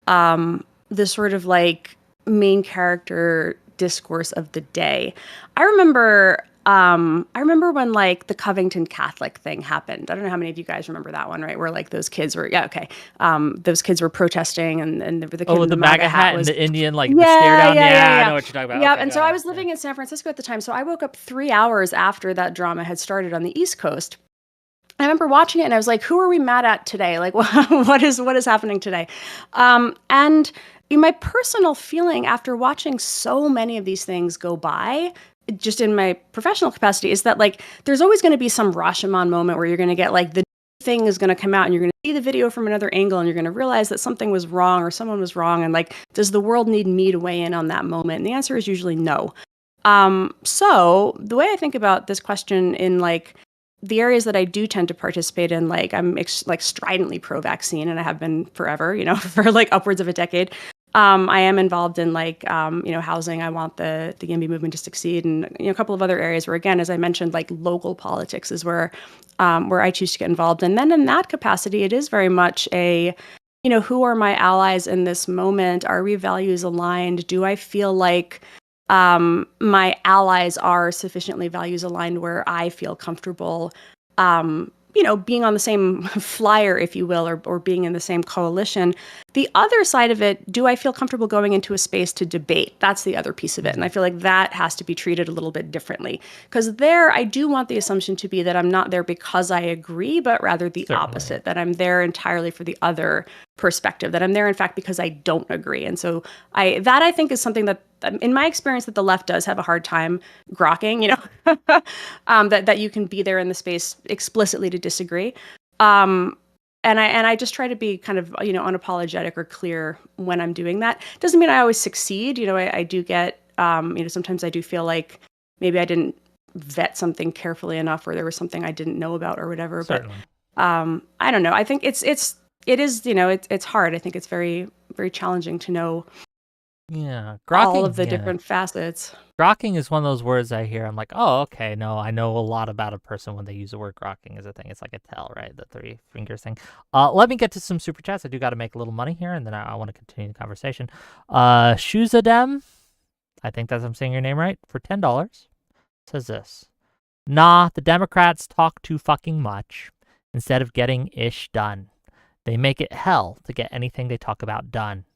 sort of like main character discourse of the day. I remember when like the Covington Catholic thing happened. I don't know how many of you guys remember that one, right? Where like those kids were, those kids were protesting, and the kid with the MAGA hat was and the Indian, like the stare down. Yeah, I know what you're talking about. Yeah, Okay, and go so I ahead. was living in San Francisco at the time, so I woke up 3 hours after that drama had started on the East Coast. I remember watching it and I was like, who are we mad at today? Like, what is happening today? And my personal feeling after watching so many of these things go by, just in my professional capacity, is that like there's always going to be some Rashomon moment where you're going to get like the thing is going to come out and you're going to see the video from another angle and you're going to realize that something was wrong or someone was wrong. And like, does the world need me to weigh in on that moment? And the answer is usually no. So the way I think about this question in like the areas that I do tend to participate in, like I'm like stridently pro-vaccine, and I have been forever, for like upwards of a decade. I am involved in like, housing. I want the YIMBY movement to succeed, and a couple of other areas where, again, as I mentioned, like local politics is where I choose to get involved. And then in that capacity, it is very much a, who are my allies in this moment? Are we values aligned? Do I feel like my allies are sufficiently values aligned where I feel comfortable, being on the same flyer, if you will, or being in the same coalition. The other side of it, do I feel comfortable going into a space to debate? That's the other piece of it. And I feel like that has to be treated a little bit differently. Because there, I do want the assumption to be that I'm not there because I agree, but rather the opposite, that I'm there entirely for the other perspective, that I'm there, in fact, because I don't agree. And so I think is something that, in my experience, that the left does have a hard time grokking, that you can be there in the space explicitly to disagree. And I just try to be kind of, unapologetic or clear when I'm doing that. Doesn't mean I always succeed. I do get, sometimes I do feel like maybe I didn't vet something carefully enough, or there was something I didn't know about or whatever. Certainly. But I don't know. I think it is, it's hard. I think it's very, very challenging to know all of the different facets. Grokking is one of those words I hear. I'm like, oh, okay, no, I know a lot about a person when they use the word grokking as a thing. It's like a tell, right? The 3 fingers thing. Let me get to some super chats. I do got to make a little money here, and then I want to continue the conversation. Shuzadem, I think I'm saying your name right, for $10, says this. Nah, the Democrats talk too fucking much instead of getting ish done. They make it hell to get anything they talk about done.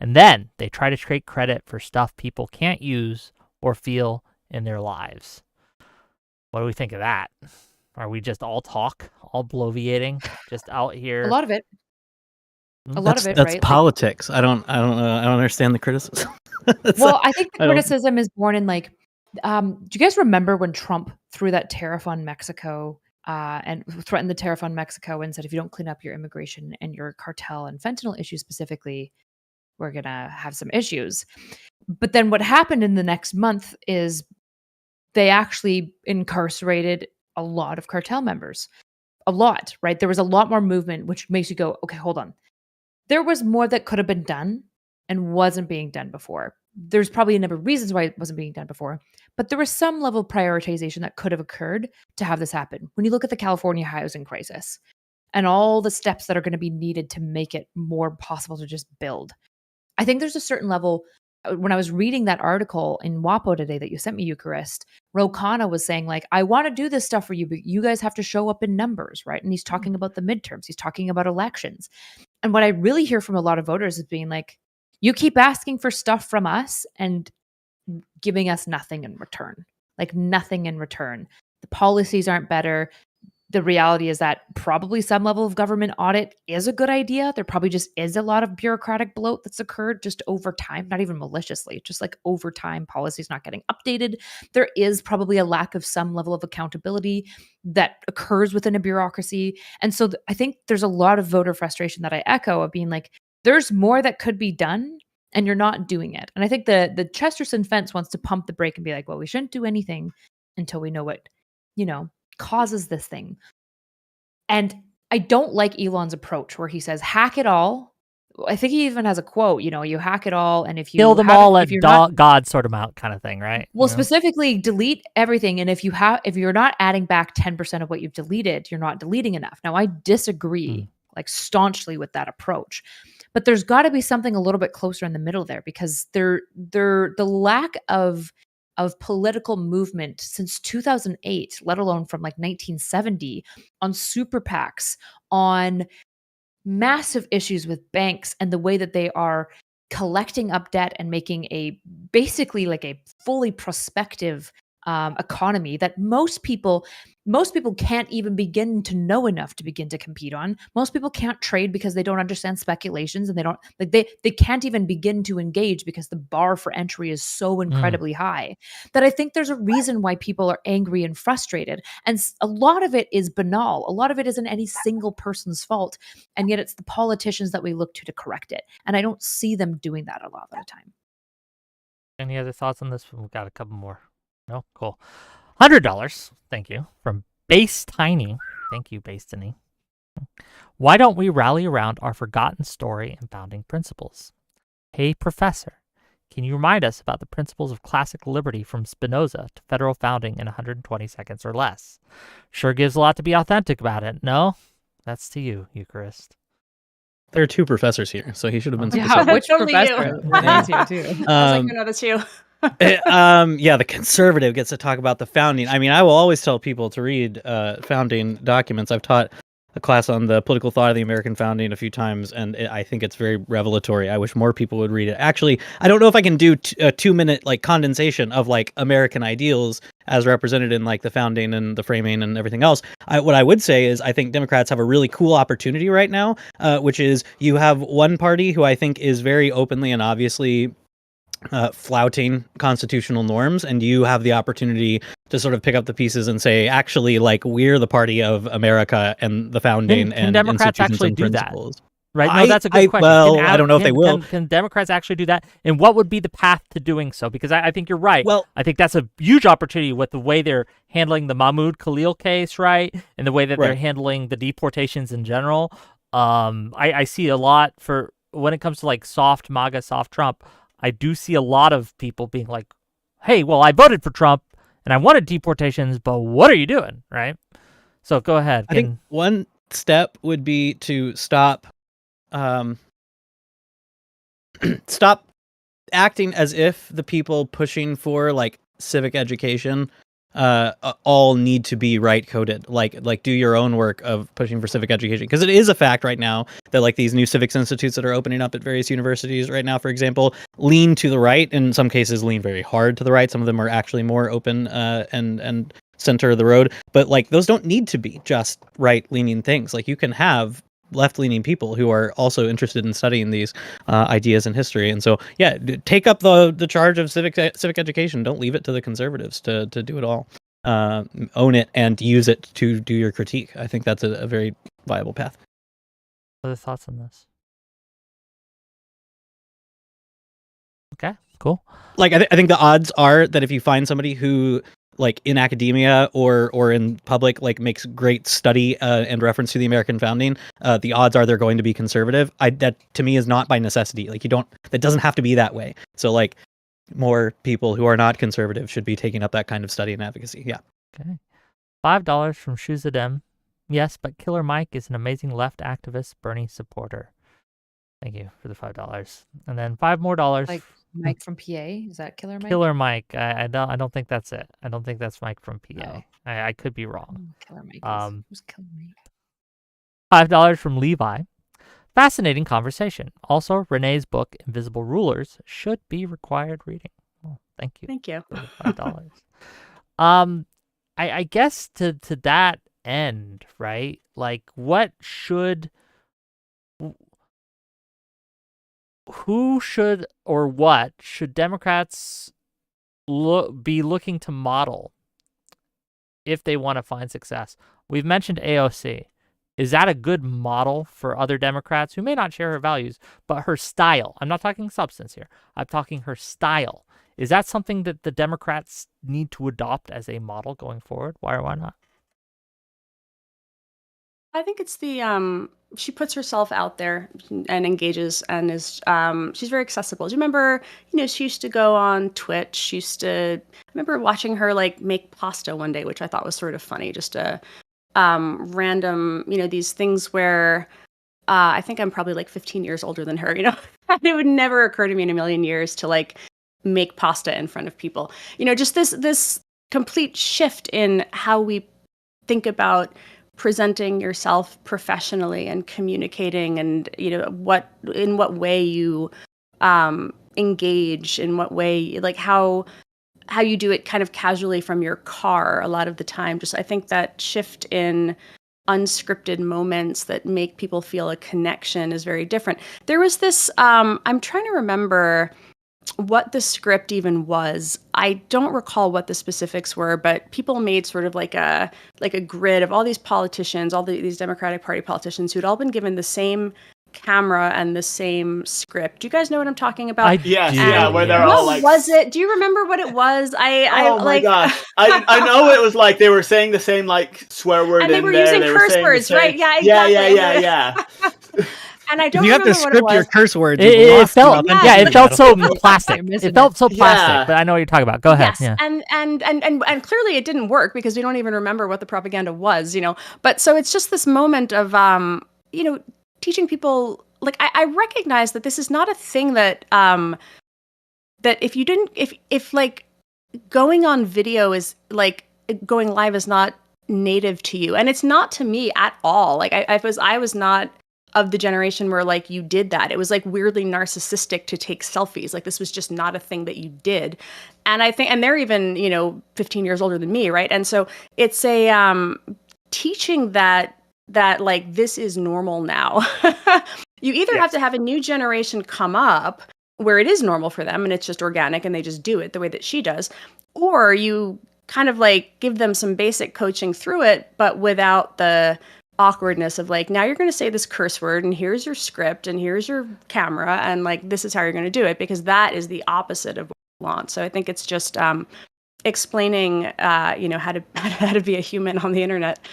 And then they try to take credit for stuff people can't use or feel in their lives. What do we think of that? Are we just all talk, all bloviating, just out here? A lot of it. That's right? politics. I don't understand the criticism. I think the criticism is born in like, do you guys remember when Trump threw that tariff on Mexico and threatened the tariff on Mexico and said, if you don't clean up your immigration and your cartel and fentanyl issues specifically, we're going to have some issues. But then what happened in the next month is they actually incarcerated a lot of cartel members. A lot, right? There was a lot more movement, which makes you go, okay, hold on. There was more that could have been done and wasn't being done before. There's probably a number of reasons why it wasn't being done before, but there was some level of prioritization that could have occurred to have this happen. When you look at the California housing crisis and all the steps that are going to be needed to make it more possible to just build, I think there's a certain level. When I was reading that article in WAPO today that you sent me, Eucharist, Ro Khanna was saying, like, I want to do this stuff for you, but you guys have to show up in numbers, right? And he's talking about the midterms. He's talking about elections. And what I really hear from a lot of voters is being like, you keep asking for stuff from us and giving us nothing in return. Like nothing in return. The policies aren't better. The reality is that probably some level of government audit is a good idea. There probably just is a lot of bureaucratic bloat that's occurred just over time, not even maliciously, just like over time, policies not getting updated. There is probably a lack of some level of accountability that occurs within a bureaucracy. And so I think there's a lot of voter frustration that I echo of being like, there's more that could be done. and you're not doing it. And I think the Chesterton fence wants to pump the brake and be like, well, we shouldn't do anything until we know what, causes this thing. And I don't like Elon's approach where he says, hack it all. I think he even has a quote, you hack it all, and if you kill them all, if let you're God sort them out, kind of thing, right? well, specifically delete everything, and if you're not adding back 10% of what you've deleted, you're not deleting enough. Now, I disagree like staunchly with that approach, but there's got to be something a little bit closer in the middle there, because the lack of political movement since 2008, let alone from like 1970, on super PACs, on massive issues with banks and the way that they are collecting up debt and making basically like a fully prospective economy that most people can't even begin to know enough to begin to compete on. Most people can't trade because they don't understand speculations, and they can't even begin to engage because the bar for entry is so incredibly high that I think there's a reason why people are angry and frustrated. And a lot of it is banal. A lot of it isn't any single person's fault. And yet it's the politicians that we look to correct it. And I don't see them doing that a lot of the time. Any other thoughts on this? We've got a couple more. No? Cool. $100. Thank you. From Base Tiny. Thank you, Base Tiny. Why don't we rally around our forgotten story and founding principles? Hey, Professor, can you remind us about the principles of classic liberty from Spinoza to federal founding in 120 seconds or less? Sure gives a lot to be authentic about it, no? That's to you, Eucharist. There are two professors here, so he should have been specific. Yeah, which Totally professor? you. Renee's here too. I was like, no, that's you. Yeah, the conservative gets to talk about the founding. I mean, I will always tell people to read founding documents. I've taught a class on the political thought of the American founding a few times, and I think it's very revelatory. I wish more people would read it. Actually, I don't know if I can do a 2-minute like condensation of like American ideals as represented in like the founding and the framing and everything else. What I would say is I think Democrats have a really cool opportunity right now, which is you have one party who I think is very openly and obviously flouting constitutional norms, and you have the opportunity to sort of pick up the pieces and say, actually, like, we're the party of America and the founding Can and Democrats institutions actually and do principles. that? Right? No, that's a good question. Well, I don't know if they will. Can Democrats actually do that? And what would be the path to doing so? Because I think you're right. Well, I think that's a huge opportunity with the way they're handling the Mahmoud Khalil case, right? And the way that they're handling the deportations in general. I see a lot for when it comes to like soft MAGA, soft Trump. I do see a lot of people being like, hey, well, I voted for Trump and I wanted deportations, but what are you doing? Right? So go ahead. I think one step would be to stop stop acting as if the people pushing for like civic education all need to be right coded. Like do your own work of pushing for civic education, because it is a fact right now that like these new civics institutes that are opening up at various universities right now, for example, lean to the right. In some cases lean very hard to the right. Some of them are actually more open and center of the road, but like those don't need to be just right leaning things. Like you can have left-leaning people who are also interested in studying these ideas in history. And so, yeah, take up the charge of civic education. Don't leave it to the conservatives to do it all. Own it and use it to do your critique. I think that's a very viable path. Other thoughts on this? Okay, cool. Like, I think the odds are that if you find somebody who, like in academia or in public, like makes great study and reference to the American founding, the odds are they're going to be conservative. That to me is not by necessity. Like that doesn't have to be that way. So like more people who are not conservative should be taking up that kind of study and advocacy. Yeah. Okay. $5 from Shuzadem. Yes, but Killer Mike is an amazing left activist, Bernie supporter. Thank you for the $5. And then $5 more. Like Mike from PA? Is that Killer Mike? Killer Mike. I don't think that's it. I don't think that's Mike from PA. Oh. I could be wrong. Killer Mike. Who's Killer Mike? $5 from Levi. Fascinating conversation. Also, Renee's book, Invisible Rulers, should be required reading. Oh, thank you. Thank you. For the $5. I guess to that end, right? Like, who should or what should Democrats be looking to model if they want to find success? We've mentioned AOC. Is that a good model for other Democrats who may not share her values, but her style? I'm not talking substance here. I'm talking her style. Is that something that the Democrats need to adopt as a model going forward? Why or why not? I think it's she puts herself out there and engages and is she's very accessible. Do you remember, she used to go on Twitch. I remember watching her like make pasta one day, which I thought was sort of funny, just a random, these things where I think I'm probably like 15 years older than her, and it would never occur to me in a million years to like make pasta in front of people. Just this complete shift in how we think about presenting yourself professionally and communicating, and in what way you engage, in what way, like how you do it kind of casually from your car a lot of the time. Just I think that shift in unscripted moments that make people feel a connection is very different. There was this I'm trying to remember what the script even was. I don't recall what the specifics were, but people made sort of like a grid of all these politicians, these Democratic Party politicians who'd all been given the same camera and the same script. Do you guys know what I'm talking about? Yes, do, yeah, where they're What all like, was it? Do you remember what it was? oh my gosh, I know it was like they were saying the same like swear word, and they in were there. using They were curse saying the words, same- right? Yeah, exactly. yeah. And I don't If you have remember to what it script was. your curse words, It felt, Yeah, yeah, it felt so You're plastic. missing It felt so Yeah. plastic, but I know what you're talking about. Go ahead. Yes, Yeah. and clearly it didn't work because we don't even remember what the propaganda was, But so it's just this moment of teaching people. Like I recognize that this is not a thing that that if like going on video is like going live is not native to you, and it's not to me at all. Like I was not of the generation where like you did that. It was like weirdly narcissistic to take selfies. Like this was just not a thing that you did. And I think, and they're even, 15 years older than me. Right. And so it's a, teaching that like, this is normal now. You either have to have a new generation come up where it is normal for them and it's just organic and they just do it the way that she does, or you kind of like give them some basic coaching through it, but without the awkwardness of like, now you're going to say this curse word and here's your script and here's your camera and like this is how you're going to do it, because that is the opposite of what we want. So I think it's just explaining how to be a human on the internet.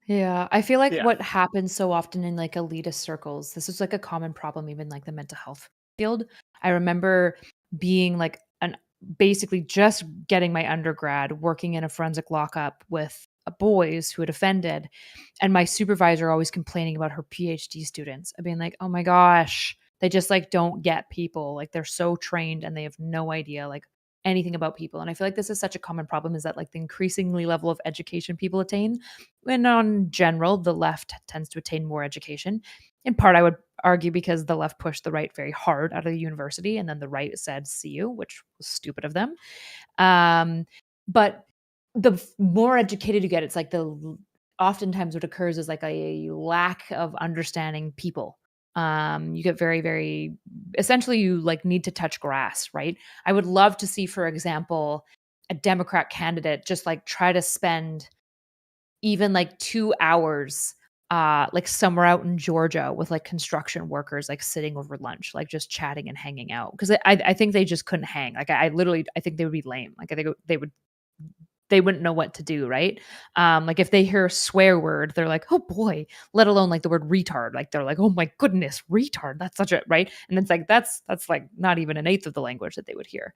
Yeah, I feel like Yeah. what happens so often in like elitist circles, this is like a common problem, even like the mental health field. I remember being like basically just getting my undergrad, working in a forensic lockup with boys who had offended, and my supervisor always complaining about her PhD students. Being like, oh my gosh, they just like don't get people. Like they're so trained and they have no idea like anything about people. And I feel like this is such a common problem, is that like the increasingly level of education people attain, and on general, the left tends to attain more education. In part, I would argue because the left pushed the right very hard out of the university, and then the right said, see you, which was stupid of them. But the more educated you get, it's like oftentimes what occurs is like a lack of understanding people. You get very, very, essentially you like need to touch grass, right? I would love to see, for example, a Democrat candidate just like try to spend even like 2 hours like somewhere out in Georgia with like construction workers, like sitting over lunch, like just chatting and hanging out. Because I think they just couldn't hang. Like I think they would be lame. Like I think they wouldn't know what to do, right? Like if they hear a swear word, they're like, oh boy, let alone like the word retard. Like they're like, oh my goodness, retard. That's such a, right? And it's like, that's like not even an eighth of the language that they would hear.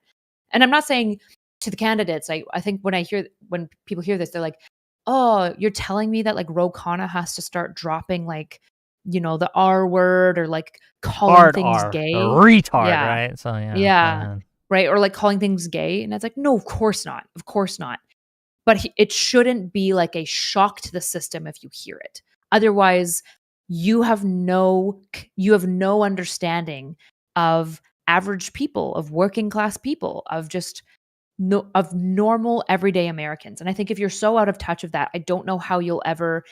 And I'm not saying to the candidates, I think when people hear this, they're like, oh, you're telling me that like Ro Khanna has to start dropping like, the R word or like calling Hard things R, gay. retard, Yeah. right? So yeah. Yeah. Right. Or like calling things gay. And it's like, no, of course not. Of course not. But it shouldn't be like a shock to the system if you hear it. Otherwise, you have no understanding of average people, of working class people, of just of normal everyday Americans. And I think if you're so out of touch of that, I don't know how you'll ever,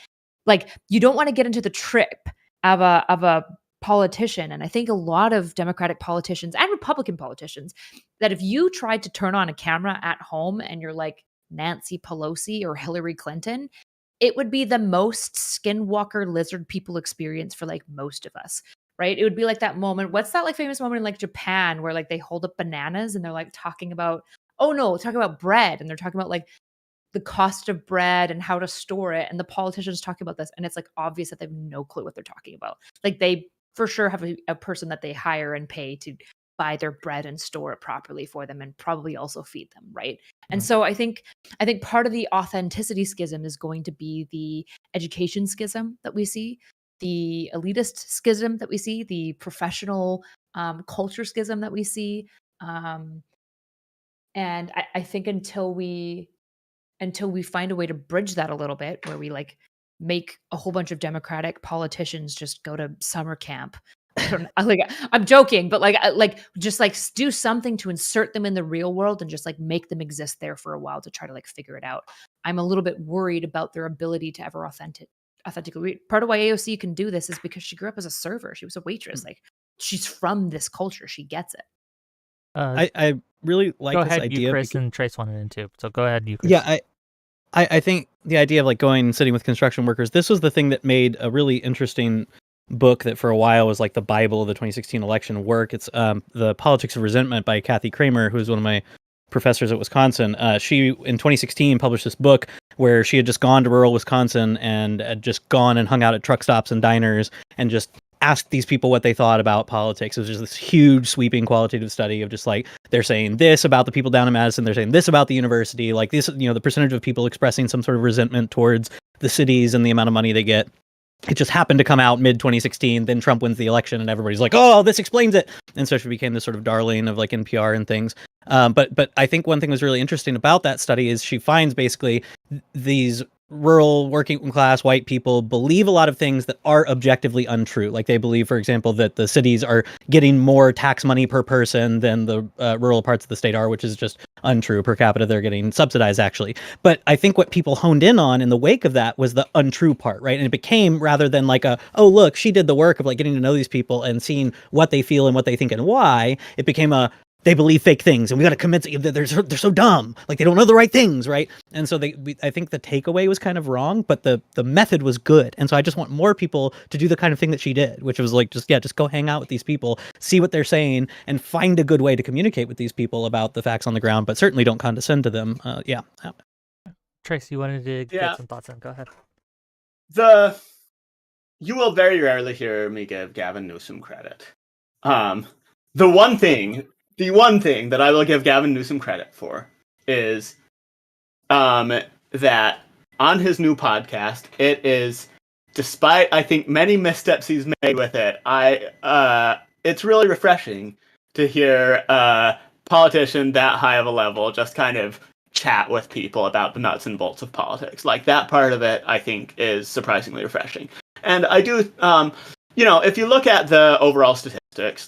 like, you don't want to get into the trip of a politician. And I think a lot of Democratic politicians and Republican politicians, that if you tried to turn on a camera at home and you're like Nancy Pelosi or Hillary Clinton, it would be the most skinwalker lizard people experience for like most of us, right? It would be like that moment. What's that like famous moment in like Japan where like they hold up bananas and they're like talking about, talking about bread, and they're talking about like the cost of bread and how to store it, and the politicians talking about this, and it's like obvious that they have no clue what they're talking about. Like they for sure have a person that they hire and pay to buy their bread and store it properly for them, and probably also feed them, right? And so I think part of the authenticity schism is going to be the education schism that we see, the elitist schism that we see, the professional culture schism that we see, and I think until we find a way to bridge that a little bit, where we like make a whole bunch of Democratic politicians just go to summer camp. I'm joking, but just like do something to insert them in the real world and just like make them exist there for a while to try to like figure it out. I'm a little bit worried about their ability to ever authentically read. Part of why AOC can do this is because she grew up as a server. She was a waitress. Like she's from this culture. She gets it. I really like go this ahead, idea. You, Chris, and Trace wanted in too. So go ahead, you, Chris. Yeah, I think the idea of like going and sitting with construction workers, this was the thing that made a really interesting book that for a while was like the Bible of the 2016 election work. It's The Politics of Resentment by Kathy Kramer, who's one of my professors at Wisconsin. She, in 2016, published this book where she had just gone to rural Wisconsin and had just gone and hung out at truck stops and diners and just asked these people what they thought about politics. It was just this huge sweeping qualitative study of just like, they're saying this about the people down in Madison, they're saying this about the university, like this, the percentage of people expressing some sort of resentment towards the cities and the amount of money they get. It just happened to come out mid 2016. Then Trump wins the election and everybody's like, oh, this explains it. And so she became this sort of darling of like NPR and things. But I think one thing was really interesting about that study is she finds basically these rural working class white people believe a lot of things that are objectively untrue. Like they believe, for example, that the cities are getting more tax money per person than the rural parts of the state are, which is just untrue. Per capita, they're getting subsidized, actually. But I think what people honed in on in the wake of that was the untrue part, right? And it became, rather than like oh, look, she did the work of like getting to know these people and seeing what they feel and what they think and why, it became they believe fake things, and we got to convince you that they're so dumb, like they don't know the right things, right? And so I think the takeaway was kind of wrong, but the method was good. And so I just want more people to do the kind of thing that she did, which was like just go hang out with these people, see what they're saying, and find a good way to communicate with these people about the facts on the ground, but certainly don't condescend to them. Trace, you wanted to get some thoughts on? Go ahead. You will very rarely hear me give Gavin Newsom credit. The one thing that I will give Gavin Newsom credit for is that on his new podcast, it is, despite I think many missteps he's made with it, it's really refreshing to hear a politician that high of a level just kind of chat with people about the nuts and bolts of politics. Like that part of it, I think, is surprisingly refreshing. And I do, if you look at the overall statistics,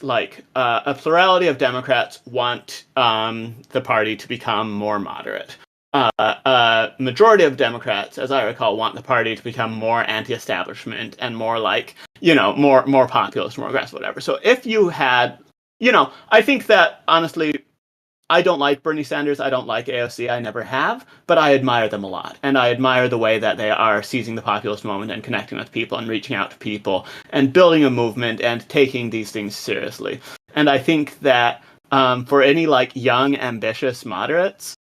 like a plurality of Democrats want the party to become more moderate. A majority of Democrats, as I recall, want the party to become more anti-establishment and more like, more populist, more aggressive, whatever. So if you had, I think that honestly, I don't like Bernie Sanders. I don't like AOC. I never have, but I admire them a lot. And I admire the way that they are seizing the populist moment and connecting with people and reaching out to people and building a movement and taking these things seriously. And I think that for any like young, ambitious moderates,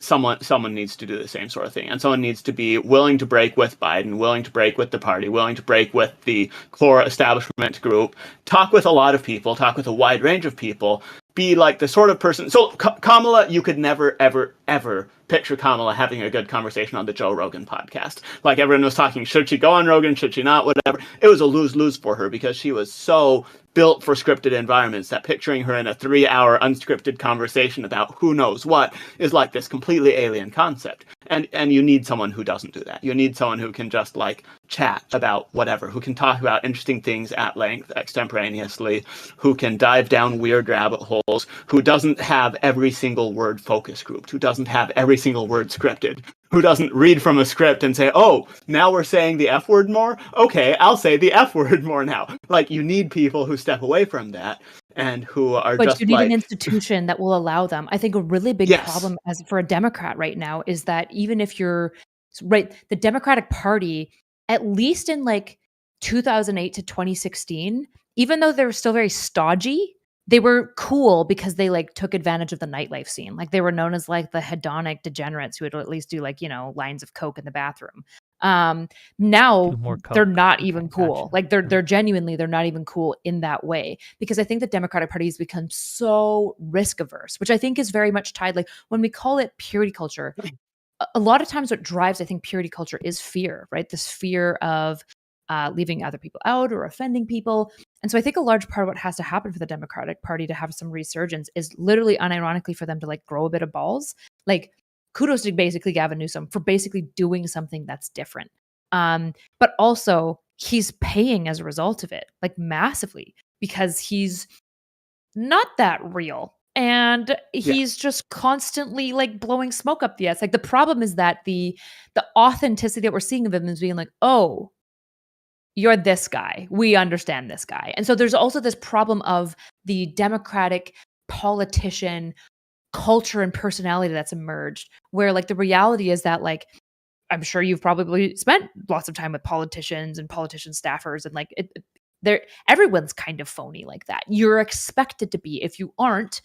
someone needs to do the same sort of thing. And someone needs to be willing to break with Biden, willing to break with the party, willing to break with the core establishment group, talk with a lot of people, talk with a wide range of people, be like the sort of person. So Kamala, you could never, ever, ever picture Kamala having a good conversation on the Joe Rogan podcast. Like everyone was talking, should she go on Rogan? Should she not? Whatever. It was a lose-lose for her because she was so built for scripted environments that picturing her in a 3-hour unscripted conversation about who knows what is like this completely alien concept. And you need someone who doesn't do that. You need someone who can just like chat about whatever, who can talk about interesting things at length extemporaneously, who can dive down weird rabbit holes, who doesn't have every single word focus grouped, who doesn't have every single word scripted, who doesn't read from a script and say, oh, now we're saying the F word more? Okay, I'll say the F word more now. Like, you need people who step away from that and who are but just you need like... an institution that will allow them. I think a really big problem for a Democrat right now is that even if you're right? The Democratic Party, at least in like 2008 to 2016, even though they were still very stodgy, they were cool because they like took advantage of the nightlife scene. Like they were known as like the hedonic degenerates who would at least do like, lines of coke in the bathroom. Now Do more they're coke. not Okay, even cool. gotcha. Like they're genuinely, they're not even cool in that way, because I think the Democratic Party has become so risk averse, which I think is very much tied. Like when we call it purity culture, a lot of times what drives, I think, purity culture is fear, right? This fear of leaving other people out or offending people. And so I think a large part of what has to happen for the Democratic Party to have some resurgence is literally unironically for them to like grow a bit of balls. Like kudos to basically Gavin Newsom for basically doing something that's different. But also he's paying as a result of it, like massively, because he's not that real. And he's just constantly like blowing smoke up the ass. Like the problem is that the authenticity that we're seeing of him is being like, oh, you're this guy. We understand this guy. And so there's also this problem of the Democratic politician culture and personality that's emerged, where like the reality is that like I'm sure you've probably spent lots of time with politicians and politician staffers, and like everyone's kind of phony like that. You're expected to be. If you aren't,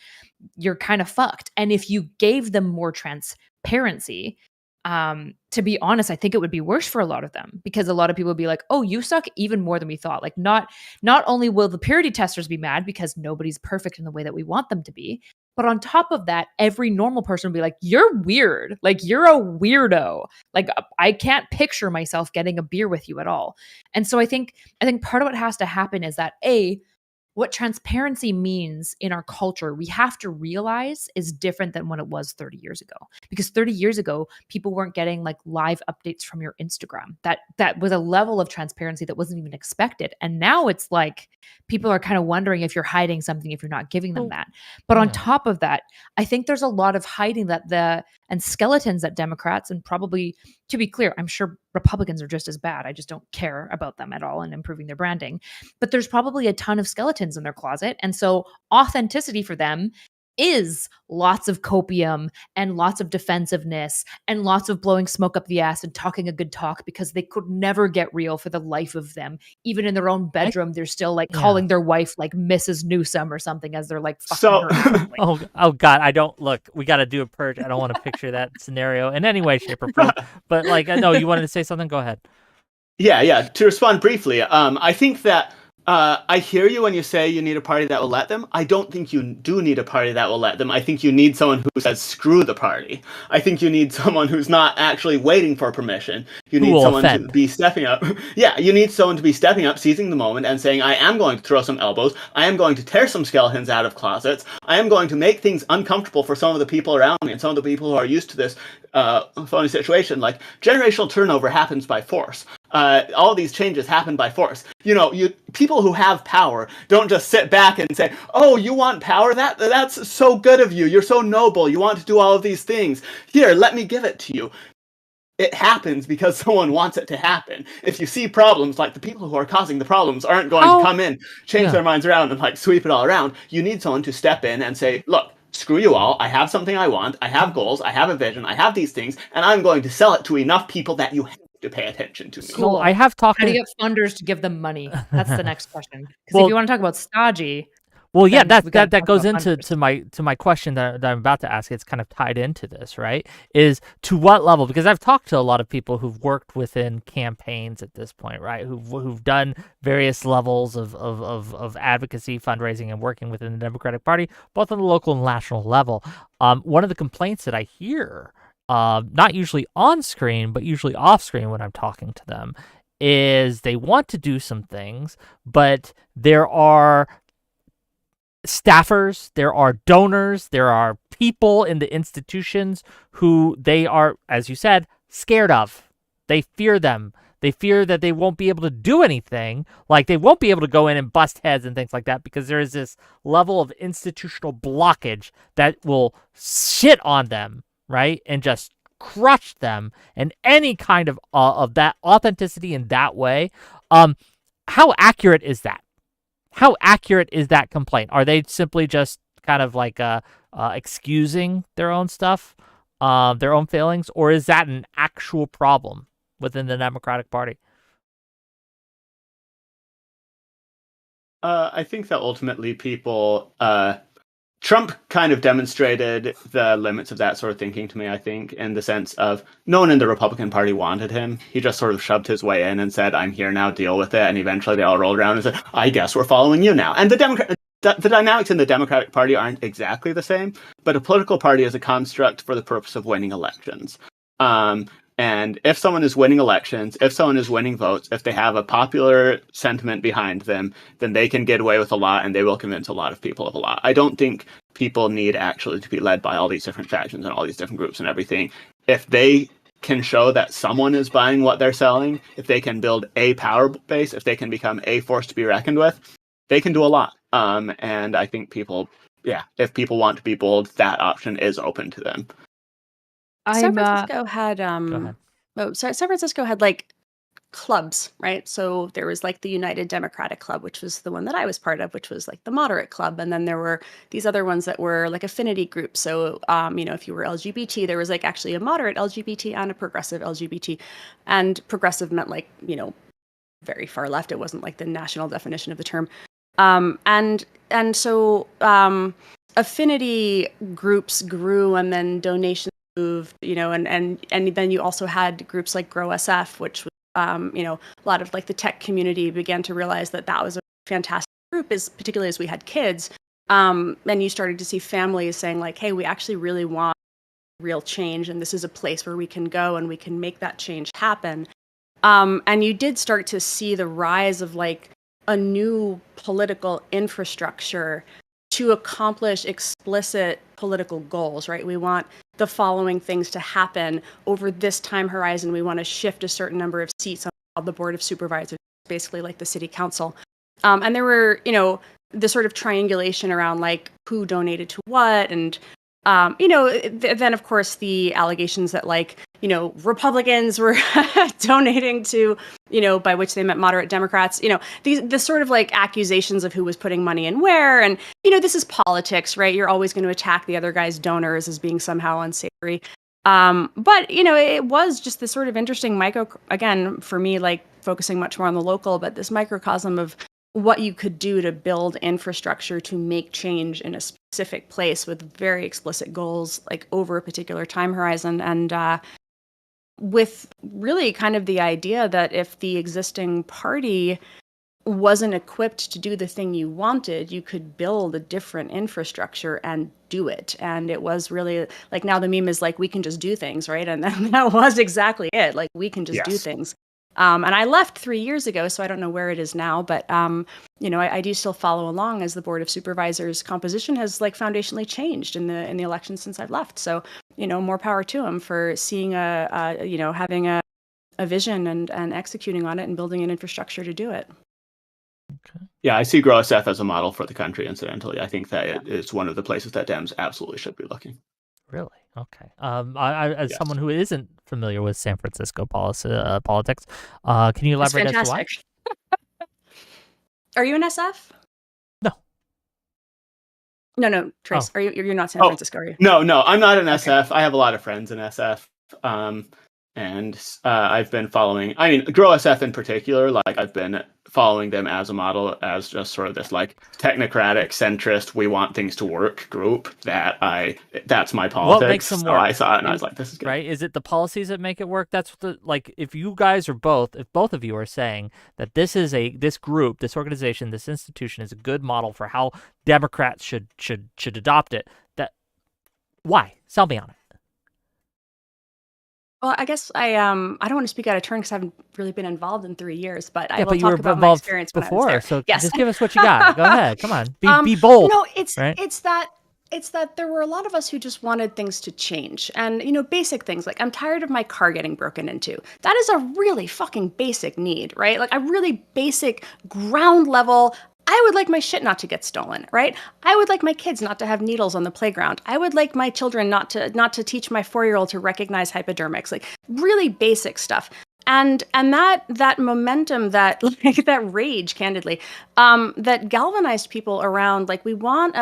you're kind of fucked. And if you gave them more transparency, to be honest, I think it would be worse for a lot of them, because a lot of people would be like, oh, you suck even more than we thought. Like not only will the purity testers be mad because nobody's perfect in the way that we want them to be, but on top of that, every normal person would be like, you're weird. Like you're a weirdo. Like I can't picture myself getting a beer with you at all. And so I think part of what has to happen is that what transparency means in our culture, we have to realize is different than when it was 30 years ago. Because 30 years ago, people weren't getting like live updates from your Instagram. That was a level of transparency that wasn't even expected. And now it's like people are kind of wondering if you're hiding something if you're not giving them that. But on top of that, I think there's a lot of hiding and skeletons that Democrats, and probably, to be clear, I'm sure Republicans are just as bad. I just don't care about them at all and improving their branding. But there's probably a ton of skeletons in their closet. And so authenticity for them is lots of copium and lots of defensiveness and lots of blowing smoke up the ass and talking a good talk, because they could never get real for the life of them. Even in their own bedroom, they're still like calling their wife like Mrs. Newsom or something as they're like fucking her. Oh God, I don't look. We got to do a purge. I don't want to picture that scenario in any way, shape, or form. But like, I know you wanted to say something. Go ahead. Yeah. To respond briefly, I think that I hear you when you say you need a party that will let them. I don't think you do need a party that will let them. I think you need someone who says, screw the party. I think you need someone who's not actually waiting for permission. You need someone to be stepping up. Yeah, you need someone to be stepping up, seizing the moment, and saying, I am going to throw some elbows. I am going to tear some skeletons out of closets. I am going to make things uncomfortable for some of the people around me and some of the people who are used to this phony situation. Like, generational turnover happens by force. All these changes happen by force. People who have power don't just sit back and say, oh, you want power? That's so good of you. You're so noble. You want to do all of these things. Here, let me give it to you. It happens because someone wants it to happen. If you see problems, like the people who are causing the problems aren't going to come in, change their minds around and like sweep it all around. You need someone to step in and say, look, screw you all. I have something I want. I have goals. I have a vision. I have these things, and I'm going to sell it to enough people that you have to pay attention to me. So I have talked. How do you get funders to give them money? That's the next question. Because if you want to talk about stodgy, well, yeah, that goes into my question that I'm about to ask. It's kind of tied into this, right? Is to what level? Because I've talked to a lot of people who've worked within campaigns at this point, right? Who've done various levels of advocacy, fundraising, and working within the Democratic Party, both on the local and national level. One of the complaints that I hear, not usually on screen, but usually off screen when I'm talking to them, is they want to do some things, but there are staffers, there are donors, there are people in the institutions who they are, as you said, scared of. They fear them. They fear that they won't be able to do anything, like they won't be able to go in and bust heads and things like that, because there is this level of institutional blockage that will shit on them, right? And just crush them, and any kind of that authenticity in that way. How accurate is that? How accurate is that complaint? Are they simply just kind of like excusing their own stuff? their own failings, or is that an actual problem within the Democratic Party? I think that ultimately people, Trump kind of demonstrated the limits of that sort of thinking to me, I think, in the sense of no one in the Republican Party wanted him. He just sort of shoved his way in and said, I'm here now, deal with it. And eventually they all rolled around and said, I guess we're following you now. And the dynamics in the Democratic Party aren't exactly the same, but a political party is a construct for the purpose of winning elections. And if someone is winning elections, if someone is winning votes, if they have a popular sentiment behind them, then they can get away with a lot and they will convince a lot of people of a lot. I don't think people need actually to be led by all these different factions and all these different groups and everything. If they can show that someone is buying what they're selling, if they can build a power base, if they can become a force to be reckoned with, they can do a lot. And I think if people want to be bold, that option is open to them. San Francisco had Go ahead. San Francisco had like clubs, right? So there was like the United Democratic Club, which was the one that I was part of, which was like the moderate club, and then there were these other ones that were like affinity groups. So if you were LGBT, there was like actually a moderate LGBT and a progressive LGBT, and progressive meant like very far left. It wasn't like the national definition of the term. And so affinity groups grew, and then donations moved, and then you also had groups like Grow SF, which was, a lot of like the tech community began to realize that was a fantastic group, particularly as we had kids. And you started to see families saying like, hey, we actually really want real change, and this is a place where we can go and we can make that change happen. And you did start to see the rise of like a new political infrastructure to accomplish explicit political goals, right? We want the following things to happen over this time horizon. We want to shift a certain number of seats on the Board of Supervisors, basically like the city council. And there were, the sort of triangulation around like who donated to what, and then of course the allegations that like, Republicans were donating to, by which they meant moderate Democrats, the sort of like accusations of who was putting money in where. And, this is politics, right? You're always going to attack the other guy's donors as being somehow unsavory. But, it was just this sort of interesting again, for me, like focusing much more on the local, but this microcosm of what you could do to build infrastructure to make change in a specific place with very explicit goals, like over a particular time horizon. And with really kind of the idea that if the existing party wasn't equipped to do the thing you wanted, you could build a different infrastructure and do it. And it was really like, now the meme is like, we can just do things, right? And that was exactly it. Like, we can just do things. And I left 3 years ago, so I don't know where it is now, but I do still follow along as the Board of Supervisors composition has like foundationally changed in the election since I've left. So, more power to them for seeing having a vision and executing on it and building an infrastructure to do it. Okay. Yeah, I see Grow SF as a model for the country, incidentally. I think that it's one of the places that Dems absolutely should be looking. Really? Okay. As someone who isn't familiar with San Francisco politics, can you elaborate as to why? Are you an SF? No. No, Trace. Are you? You're not San Francisco, are you? No, I'm not an SF. I have a lot of friends in SF. And I've been following, Grow SF in particular, like I've been following them as a model, as just sort of this like technocratic, centrist, we want things to work group that's my politics. What makes them work? So I saw it and I was like, this is good. Right? Is it the policies that make it work? That's what if you guys are if both of you are saying that this group, this organization, this institution is a good model for how Democrats should adopt it, why? Sell me on it. Well, I guess I don't want to speak out of turn because I haven't really been involved in 3 years, but I will but talk about my experience before, when I was there. So just give us what you got. Go ahead, come on, be bold. No, right? it's that there were a lot of us who just wanted things to change, and basic things like I'm tired of my car getting broken into. That is a really fucking basic need, right? Like a really basic ground level. I would like my shit not to get stolen, right? I would like my kids not to have needles on the playground. I would like my children not to teach my 4-year-old to recognize hypodermics, like really basic stuff. And that momentum, that like that rage, candidly, that galvanized people around like we want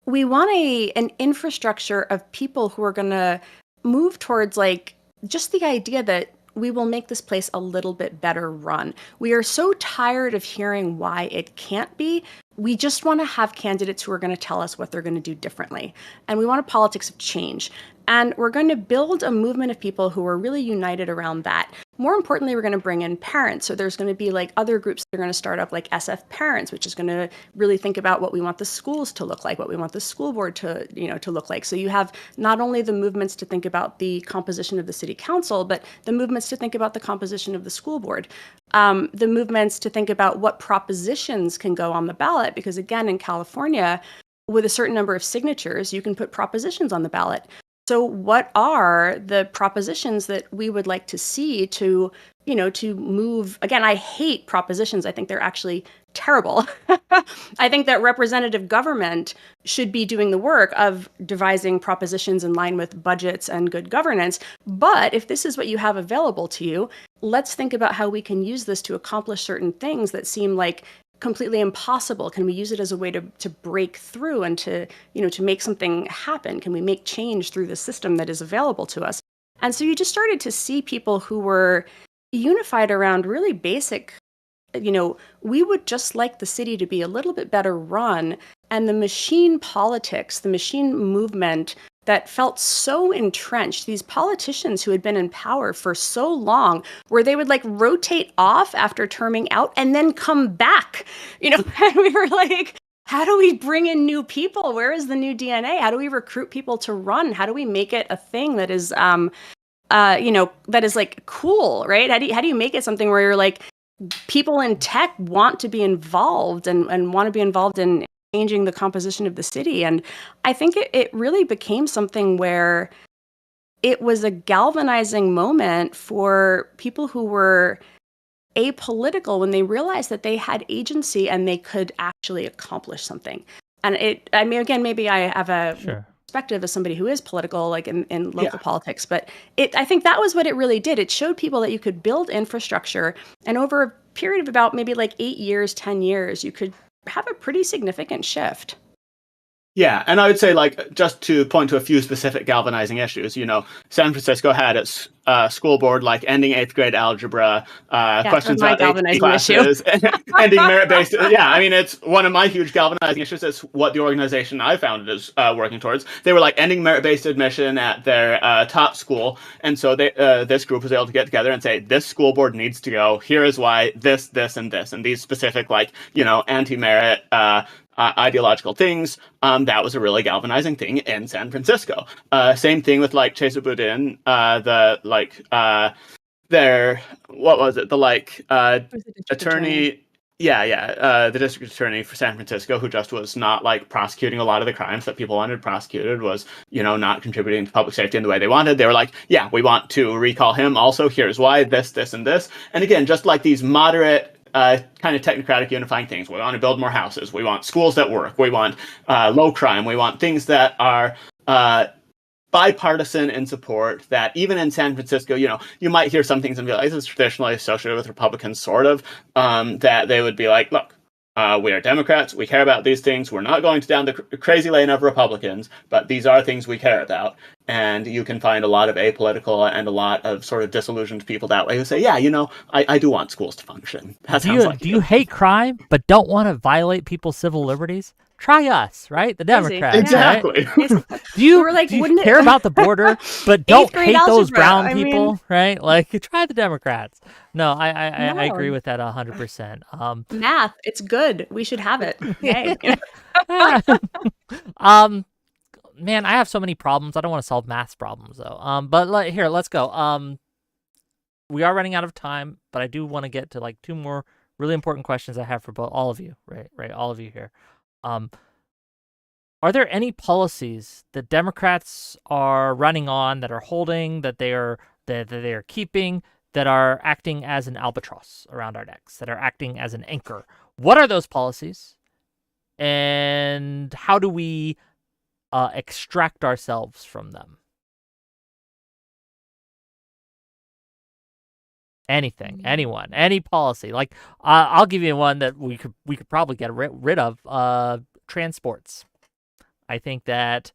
we want an infrastructure of people who are going to move towards like just the idea that we will make this place a little bit better run. We are so tired of hearing why it can't be. We just want to have candidates who are going to tell us what they're going to do differently. And we want a politics of change. And we're going to build a movement of people who are really united around that. More importantly, we're going to bring in parents. So there's going to be like other groups that are going to start up, like SF Parents, which is going to really think about what we want the schools to look like, what we want the school board to, to look like. So you have not only the movements to think about the composition of the city council, but the movements to think about the composition of the school board. The movements to think about what propositions can go on the ballot, because again, in California, with a certain number of signatures, you can put propositions on the ballot. So what are the propositions that we would like to see to, to move? Again, I hate propositions. I think they're actually terrible. I think that representative government should be doing the work of devising propositions in line with budgets and good governance. But if this is what you have available to you, let's think about how we can use this to accomplish certain things that seem like completely impossible. Can we use it as a way to break through and to make something happen? Can we make change through the system that is available to us? And so you just started to see people who were unified around really basic, we would just like the city to be a little bit better run. And the machine politics, the machine movement that felt so entrenched, these politicians who had been in power for so long, where they would like rotate off after terming out and then come back, and we were like, how do we bring in new people? Where is the new DNA? How do we recruit people to run? How do we make it a thing that is, that is like cool, right? How do you make it something where you're like, people in tech want to be involved and want to be involved in changing the composition of the city? And I think it really became something where it was a galvanizing moment for people who were apolitical when they realized that they had agency and they could actually accomplish something. And again, maybe I have a perspective as somebody who is political, like in local politics, but I think that was what it really did. It showed people that you could build infrastructure, and over a period of about maybe like 8 years, 10 years, you could have a pretty significant shift. Yeah, and I would say, like, just to point to a few specific galvanizing issues, San Francisco had its school board, like, ending 8th grade algebra, questions about AP classes, ending merit-based. Yeah, I mean, it's one of my huge galvanizing issues. It's what the organization I founded is working towards. They were, like, ending merit-based admission at their top school, and so this group was able to get together and say, this school board needs to go. Here is why this, and this, and these specific, like, anti-merit ideological things. That was a really galvanizing thing in San Francisco. Same thing with like Chesa Boudin, what was it? Attorney. The district attorney for San Francisco, who just was not like prosecuting a lot of the crimes that people wanted prosecuted, was, not contributing to public safety in the way they wanted. They were like, yeah, we want to recall him. Also, here's why, this, and this. And again, just like these moderate kind of technocratic unifying things. We want to build more houses. We want schools that work. We want low crime. We want things that are bipartisan in support, that even in San Francisco, you might hear some things and be like, this is traditionally associated with Republicans, sort of, that they would be like, look, we are Democrats. We care about these things. We're not going down the crazy lane of Republicans, but these are things we care about. And you can find a lot of apolitical and a lot of sort of disillusioned people that way who say, yeah, I do want schools to function. Do you hate crime but don't want to violate people's civil liberties? Try us, right? The Democrats. Exactly. Right? Do you care about the border but don't hate those brown people, right? Like, try the Democrats. No, I agree with that 100%. Math, it's good. We should have it. Yay. Man, I have so many problems. I don't want to solve math problems though. But let's go. We are running out of time, but I do want to get to like two more really important questions I have for all of you, right? All of you here. Are there any policies that Democrats are running on, that are holding, that they are keeping, that are acting as an albatross around our necks, that are acting as an anchor? What are those policies, and how do we extract ourselves from them? Anything, anyone, any policy. Like, I'll give you one that we could probably get rid of. Transports. I think that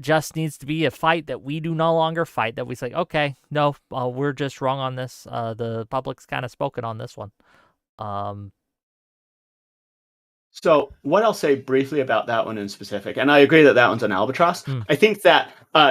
just needs to be a fight that we do no longer fight, that we say, okay, no, we're just wrong on this. The public's kind of spoken on this one. So what I'll say briefly about that one in specific, and I agree that that one's an albatross. I think that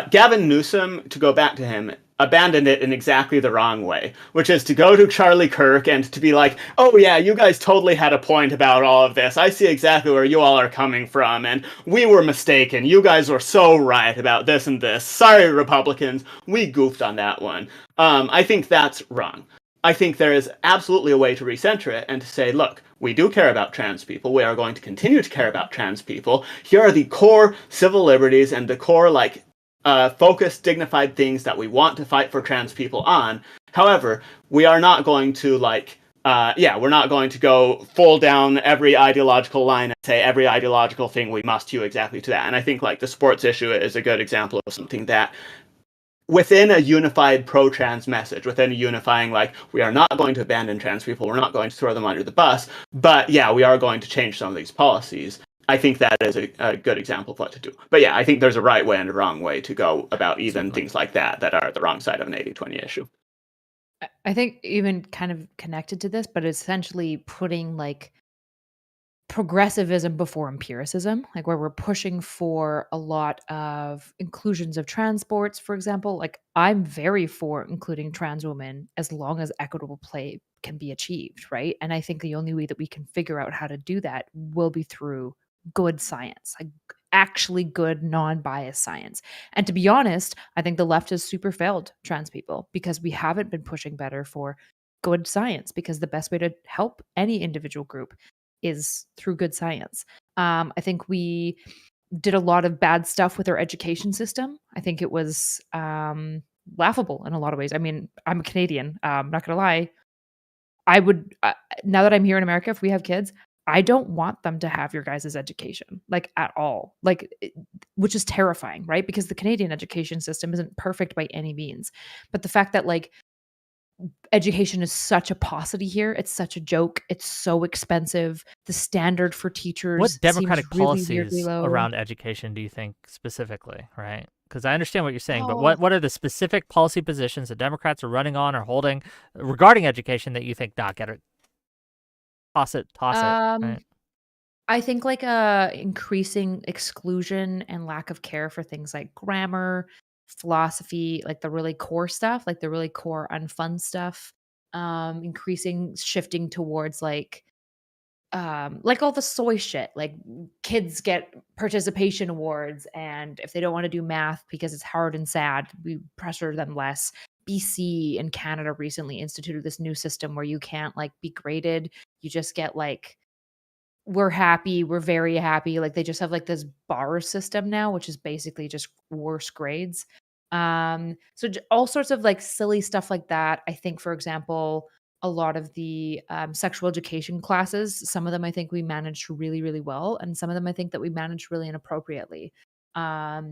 Gavin Newsom, to go back to him, abandoned it in exactly the wrong way, which is to go to Charlie Kirk and to be like, oh yeah, you guys totally had a point about all of this. I see exactly where you all are coming from, and we were mistaken. You guys were so right about this and this. Sorry, Republicans, we goofed on that one. I think that's wrong. I think there is absolutely a way to recenter it and to say, look, we do care about trans people. We are going to continue to care about trans people. Here are the core civil liberties and the core, focused, dignified things that we want to fight for trans people on. However, we are not going to, we're not going to go full down every ideological line and say every ideological thing we must hew exactly to that. And I think, the sports issue is a good example of something that, within a unified pro-trans message, within a unifying, we are not going to abandon trans people, we're not going to throw them under the bus, but yeah, we are going to change some of these policies. I think that is a good example of what to do. But yeah, I think there's a right way and a wrong way to go about even things like that are the wrong side of an 80-20 issue. I think even kind of connected to this, but essentially putting progressivism before empiricism, where we're pushing for a lot of inclusions of trans sports, for example. I'm very for including trans women as long as equitable play can be achieved, right? And I think the only way that we can figure out how to do that will be through good science, actually good non-biased science. And to be honest, I think the left has super failed trans people because we haven't been pushing better for good science, because the best way to help any individual group is through good science. I think we did a lot of bad stuff with our education system. I think it was laughable in a lot of ways. I mean, I'm a Canadian. I'm not going to lie. I would, now that I'm here in America, if we have kids, I don't want them to have your guys' education, at all, which is terrifying, right? Because the Canadian education system isn't perfect by any means. But the fact that education is such a paucity here. It's such a joke. It's so expensive. The standard for teachers. What democratic seems really policies weirdly low. around education do you think specifically, right? Because I understand what you're saying, but what are the specific policy positions that Democrats are running on or holding regarding education that you think, get it, toss it, right? I think increasing exclusion and lack of care for things like grammar, philosophy, the really core stuff, the really core unfun stuff, shifting towards all the soy shit, kids get participation awards, and if they don't want to do math because it's hard and sad, we pressure them less. BC and Canada recently instituted this new system where you can't be graded. You just get we're happy, we're very happy. They just have this bar system now, which is basically just worse grades. So all sorts of silly stuff like that. I think, for example, a lot of the sexual education classes, some of them I think we managed really, really well, and some of them I think that we managed really inappropriately. I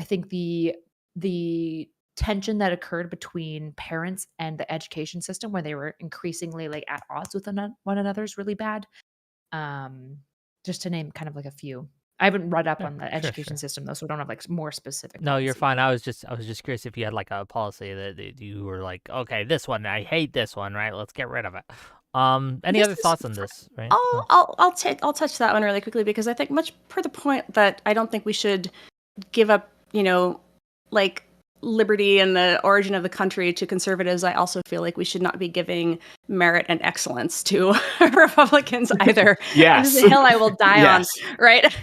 think the tension that occurred between parents and the education system, where they were increasingly at odds with one another, is really bad. Just to name kind of a few. I haven't read up on the education system though, so I don't have more specific. No, you're fine. I was just curious if you had a policy that you were okay, this one, I hate this one, right? Let's get rid of it. Any other thoughts on this? Right? I'll touch that one really quickly, because I think, much per the point that I don't think we should give up, liberty and the origin of the country to conservatives. I also feel like we should not be giving merit and excellence to Republicans either. Yes. This is a hill I will die on, right?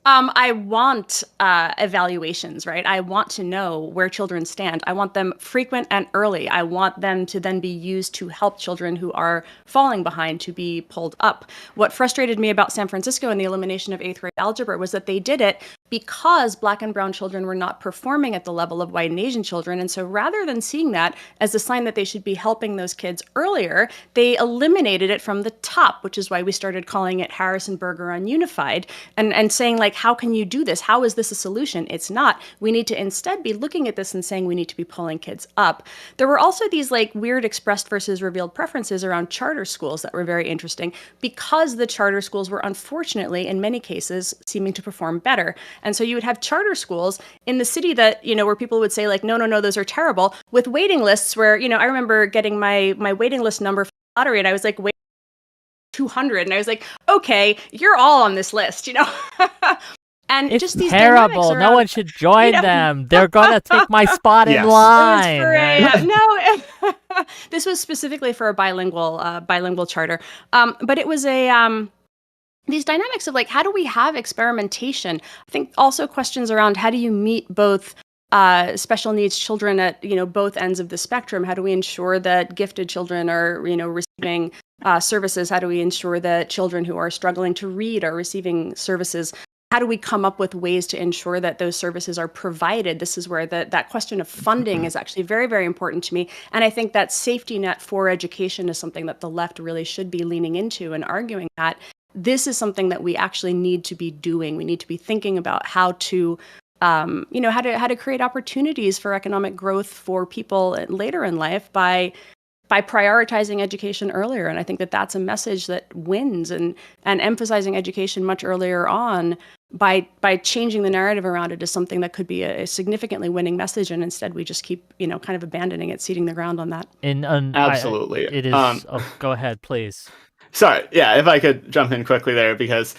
I want evaluations, right? I want to know where children stand. I want them frequent and early. I want them to then be used to help children who are falling behind to be pulled up. What frustrated me about San Francisco and the elimination of 8th grade algebra was that they did it because Black and brown children were not performing at the level of white and Asian children. And so rather than seeing that as a sign that they should be helping those kids earlier, they eliminated it from the top, which is why we started calling it Harrisonburg or Ununified, and saying how can you do this? How is this a solution? It's not. We need to instead be looking at this and saying we need to be pulling kids up. There were also these like weird expressed versus revealed preferences around charter schools that were very interesting, because the charter schools were unfortunately in many cases seeming to perform better. And so you would have charter schools in the city that, where people would say like, no, those are terrible, with waiting lists where, I remember getting my waiting list number for the lottery, and I was like, wait, 200. And I was like, okay, you're all on this list, And it's just these terrible. No one should join them. They're gonna take my spot in line. No, this was specifically for a bilingual charter. But it was these dynamics of like, how do we have experimentation? I think also questions around how do you meet both special needs children at both ends of the spectrum? How do we ensure that gifted children are receiving services? How do we ensure that children who are struggling to read are receiving services? How do we come up with ways to ensure that those services are provided? This is where that question of funding is actually very, very important to me. And I think that safety net for education is something that the left really should be leaning into and arguing that this is something that we actually need to be doing. We need to be thinking about how to how to create opportunities for economic growth for people later in life by prioritizing education earlier. And I think that that's a message that wins, and emphasizing education much earlier on by changing the narrative around it is something that could be a significantly winning message. And instead we just keep, kind of abandoning it, ceding the ground on that. Absolutely. It is. Go ahead, please. Sorry. Yeah. If I could jump in quickly there, because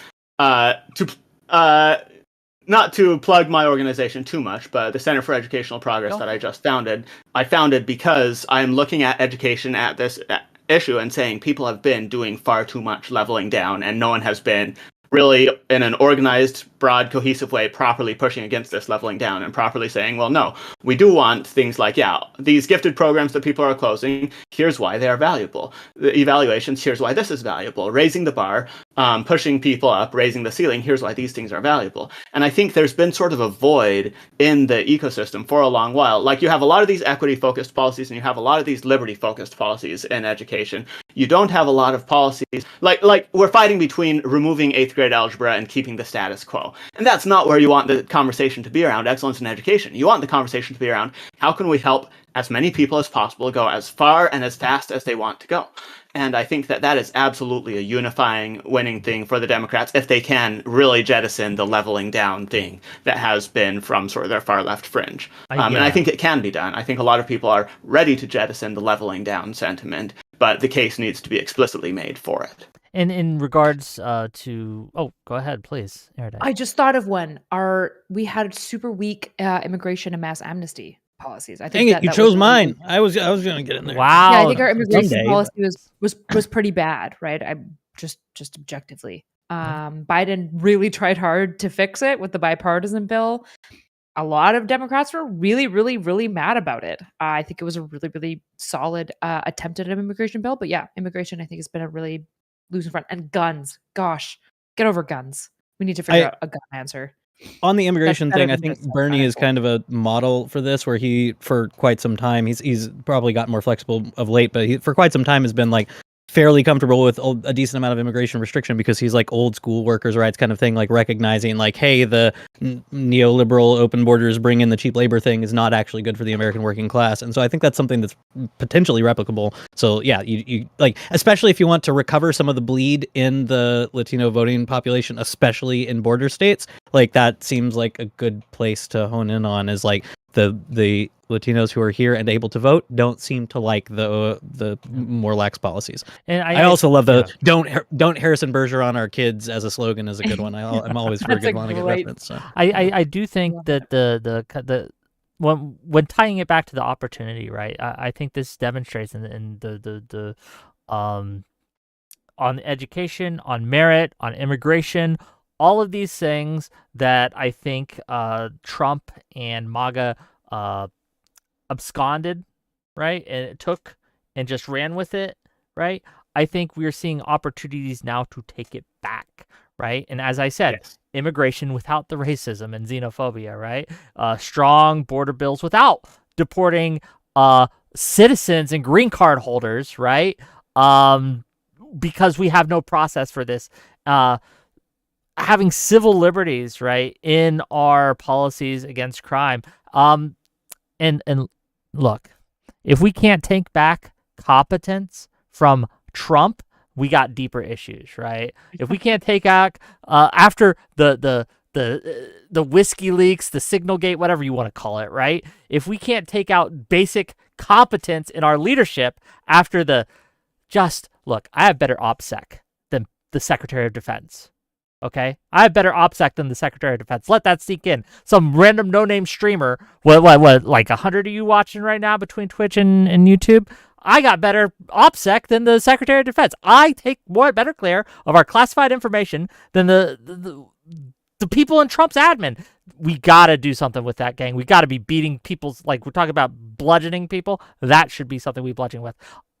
not to plug my organization too much, but the Center for Educational Progress that I just founded, I founded because I'm looking at education at this issue and saying people have been doing far too much leveling down, and no one has been really in an organized, broad, cohesive way properly pushing against this leveling down and properly saying, well, no, we do want things like, these gifted programs that people are closing, here's why they are valuable. The evaluations, here's why this is valuable. Raising the bar, pushing people up, raising the ceiling, here's why these things are valuable. And I think there's been sort of a void in the ecosystem for a long while. Like, you have a lot of these equity-focused policies and you have a lot of these liberty-focused policies in education. You don't have a lot of policies, like we're fighting between removing 8th grade algebra and keeping the status quo. And that's not where you want the conversation to be around excellence in education. You want the conversation to be around how can we help as many people as possible go as far and as fast as they want to go. And I think that is absolutely a unifying, winning thing for the Democrats if they can really jettison the leveling down thing that has been from sort of their far left fringe. And I think it can be done. I think a lot of people are ready to jettison the leveling down sentiment, but the case needs to be explicitly made for it. And in regards to... Oh, go ahead, please, Erudite. I just thought of one. We had super weak immigration and mass amnesty policies. I think you chose mine. I was going to get in there. Wow. Yeah, I think our immigration policy was pretty bad, right? I just objectively. Biden really tried hard to fix it with the bipartisan bill. A lot of Democrats were really, really, really mad about it. I think it was a really, really solid attempt at an immigration bill. But yeah, immigration, I think, has been a really losing front. And guns. Gosh, get over guns. We need to figure out a gun answer. On the immigration thing, I think Bernie is kind of a model for this, where he, for quite some time, he's probably gotten more flexible of late, but he, for quite some time, has been like fairly comfortable with a decent amount of immigration restriction, because he's like old school workers' rights kind of thing, like recognizing like, hey, the neoliberal open borders bring in the cheap labor thing is not actually good for the American working class. And so I think that's something that's potentially replicable. So yeah, you like, especially if you want to recover some of the bleed in the Latino voting population, especially in border states, like that seems like a good place to hone in on, is like the Latinos who are here and able to vote don't seem to like the more lax policies. And I also love the don't Harrison Bergeron our kids as a slogan is a good one. I'm always for a good Vonnegut reference. So. I do think that the when tying it back to the opportunity, right? I think this demonstrates in the on education, on merit, on immigration, all of these things that I think Trump and MAGA absconded, right? And it took and just ran with it, right? I think we're seeing opportunities now to take it back, right? And as I said, immigration without the racism and xenophobia, right? Strong border bills without deporting citizens and green card holders, right? Because we have no process for this. having civil liberties, right, in our policies against crime. And look, if we can't take back competence from Trump, we got deeper issues, right? If we can't take back after the whiskey leaks, the signal gate, whatever you want to call it, right? If we can't take out basic competence in our leadership after look, I have better OPSEC than the Secretary of Defense. Okay, I have better OPSEC than the Secretary of Defense. Let that sink in. Some random no-name streamer, what, like 100 of you watching right now between Twitch and YouTube? I got better OPSEC than the Secretary of Defense. I take better care of our classified information than the people in Trump's admin. We gotta do something with that, gang. We gotta be beating people's, like we're talking about bludgeoning people. That should be something we bludgeon with.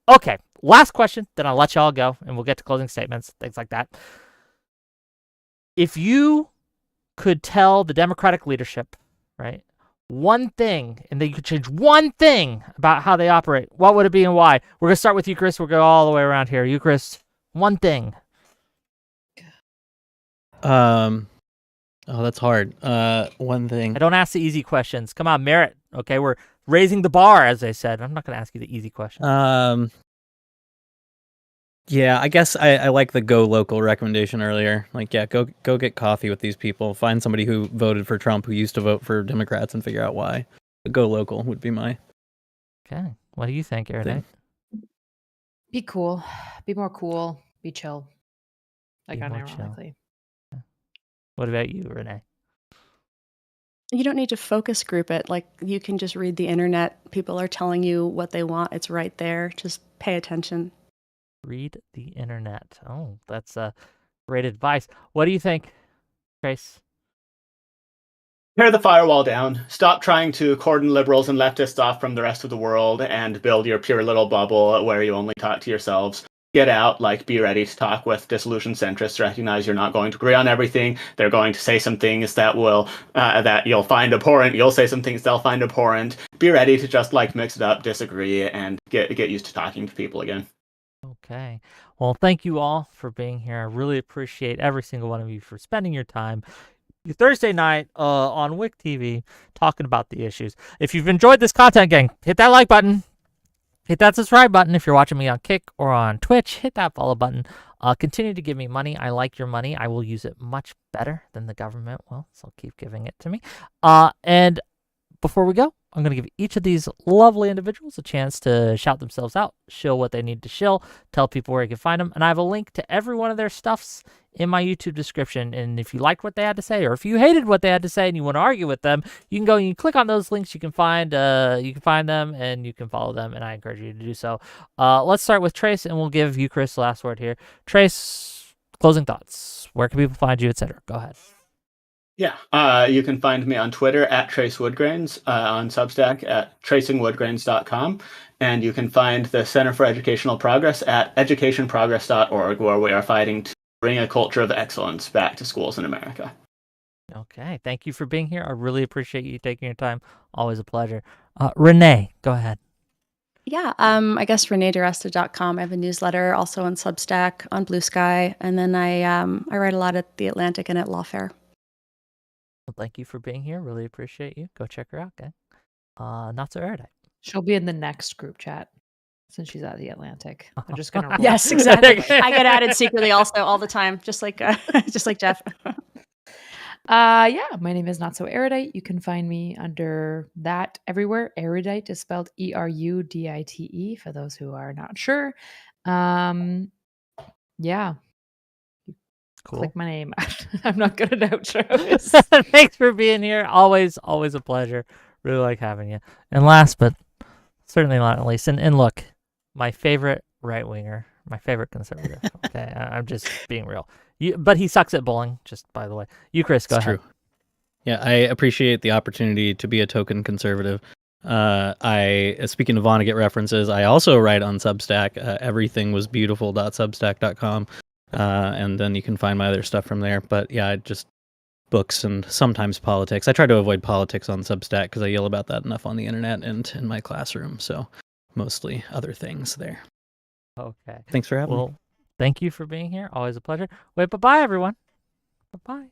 Okay, last question, then I'll let y'all go, and we'll get to closing statements, things like that. If you could tell the Democratic leadership, right, one thing, and you could change one thing about how they operate, what would it be and why? We're going to start with you, Chris. We'll go all the way around here. You, Chris, one thing. Oh, that's hard. One thing. I don't ask the easy questions. Come on, merit. Okay, we're raising the bar, as they said. I'm not going to ask you the easy question. Yeah, I guess I like the go local recommendation earlier. Like, yeah, go get coffee with these people. Find somebody who voted for Trump who used to vote for Democrats and figure out why. But go local would be my. Okay, what do you think, Erudite? Be cool. Be more cool. Be chill. Like, Be more chill. unironically. What about you, Renee? You don't need to focus group it. Like, you can just read the internet. People are telling you what they want. It's right there. Just pay attention. Read the internet. Oh, that's great advice. What do you think, Trace? Tear the firewall down. Stop trying to cordon liberals and leftists off from the rest of the world and build your pure little bubble where you only talk to yourselves. Get out, be ready to talk with disillusioned centrists. Recognize you're not going to agree on everything. They're going to say some things that will that you'll find abhorrent. You'll say some things they'll find abhorrent. Be ready to just mix it up, disagree, and get used to talking to people again. Okay. Well, thank you all for being here. I really appreciate every single one of you for spending your time your Thursday night on Wick TV talking about the issues. If you've enjoyed this content, gang, hit that like button. Hit that subscribe button. If you're watching me on Kick or on Twitch, hit that follow button. Continue to give me money. I like your money. I will use it much better than the government will, so I'll keep giving it to me. And before we go, I'm going to give each of these lovely individuals a chance to shout themselves out, shill what they need to shill, tell people where you can find them. And I have a link to every one of their stuffs in my YouTube description. And if you liked what they had to say, or if you hated what they had to say and you want to argue with them, you can go and you click on those links. You can find them and you can follow them. And I encourage you to do so. Let's start with Trace, and we'll give you, Chris, the last word here. Trace, closing thoughts. Where can people find you, etc.? Go ahead. Yeah, you can find me on Twitter at Trace Woodgrains, on Substack at tracingwoodgrains.com, and you can find the Center for Educational Progress at educationprogress.org, where we are fighting to bring a culture of excellence back to schools in America. Okay, thank you for being here. I really appreciate you taking your time. Always a pleasure. Renee, go ahead. Yeah, I guess reneediresta.com. I have a newsletter also on Substack, on Blue Sky, and then I write a lot at The Atlantic and at Lawfare. Well, thank you for being here. Really appreciate you. Go check her out, okay? NotSoErudite. She'll be in the next group chat since she's at the Atlantic. I'm just gonna roll. Yes, exactly. I get added secretly also all the time, just like Jeff. Yeah, my name is NotSoErudite. You can find me under that everywhere. Erudite is spelled Erudite for those who are not sure. Yeah. Cool. Click my name. I'm not good at outros. Thanks for being here. Always a pleasure. Really like having you. And last but certainly not least, and look, my favorite right-winger, my favorite conservative. Okay, I'm just being real. But he sucks at bowling, just by the way. You, Chris, go ahead. True. Yeah, I appreciate the opportunity to be a token conservative. Speaking of Vonnegut references, I also write on Substack, everythingwasbeautiful.substack.com. And then you can find my other stuff from there. But yeah, just books and sometimes politics. I try to avoid politics on Substack because I yell about that enough on the internet and in my classroom. So mostly other things there. Okay. Thanks for having me. Well, thank you for being here. Always a pleasure. Wait, bye-bye, everyone. Bye-bye.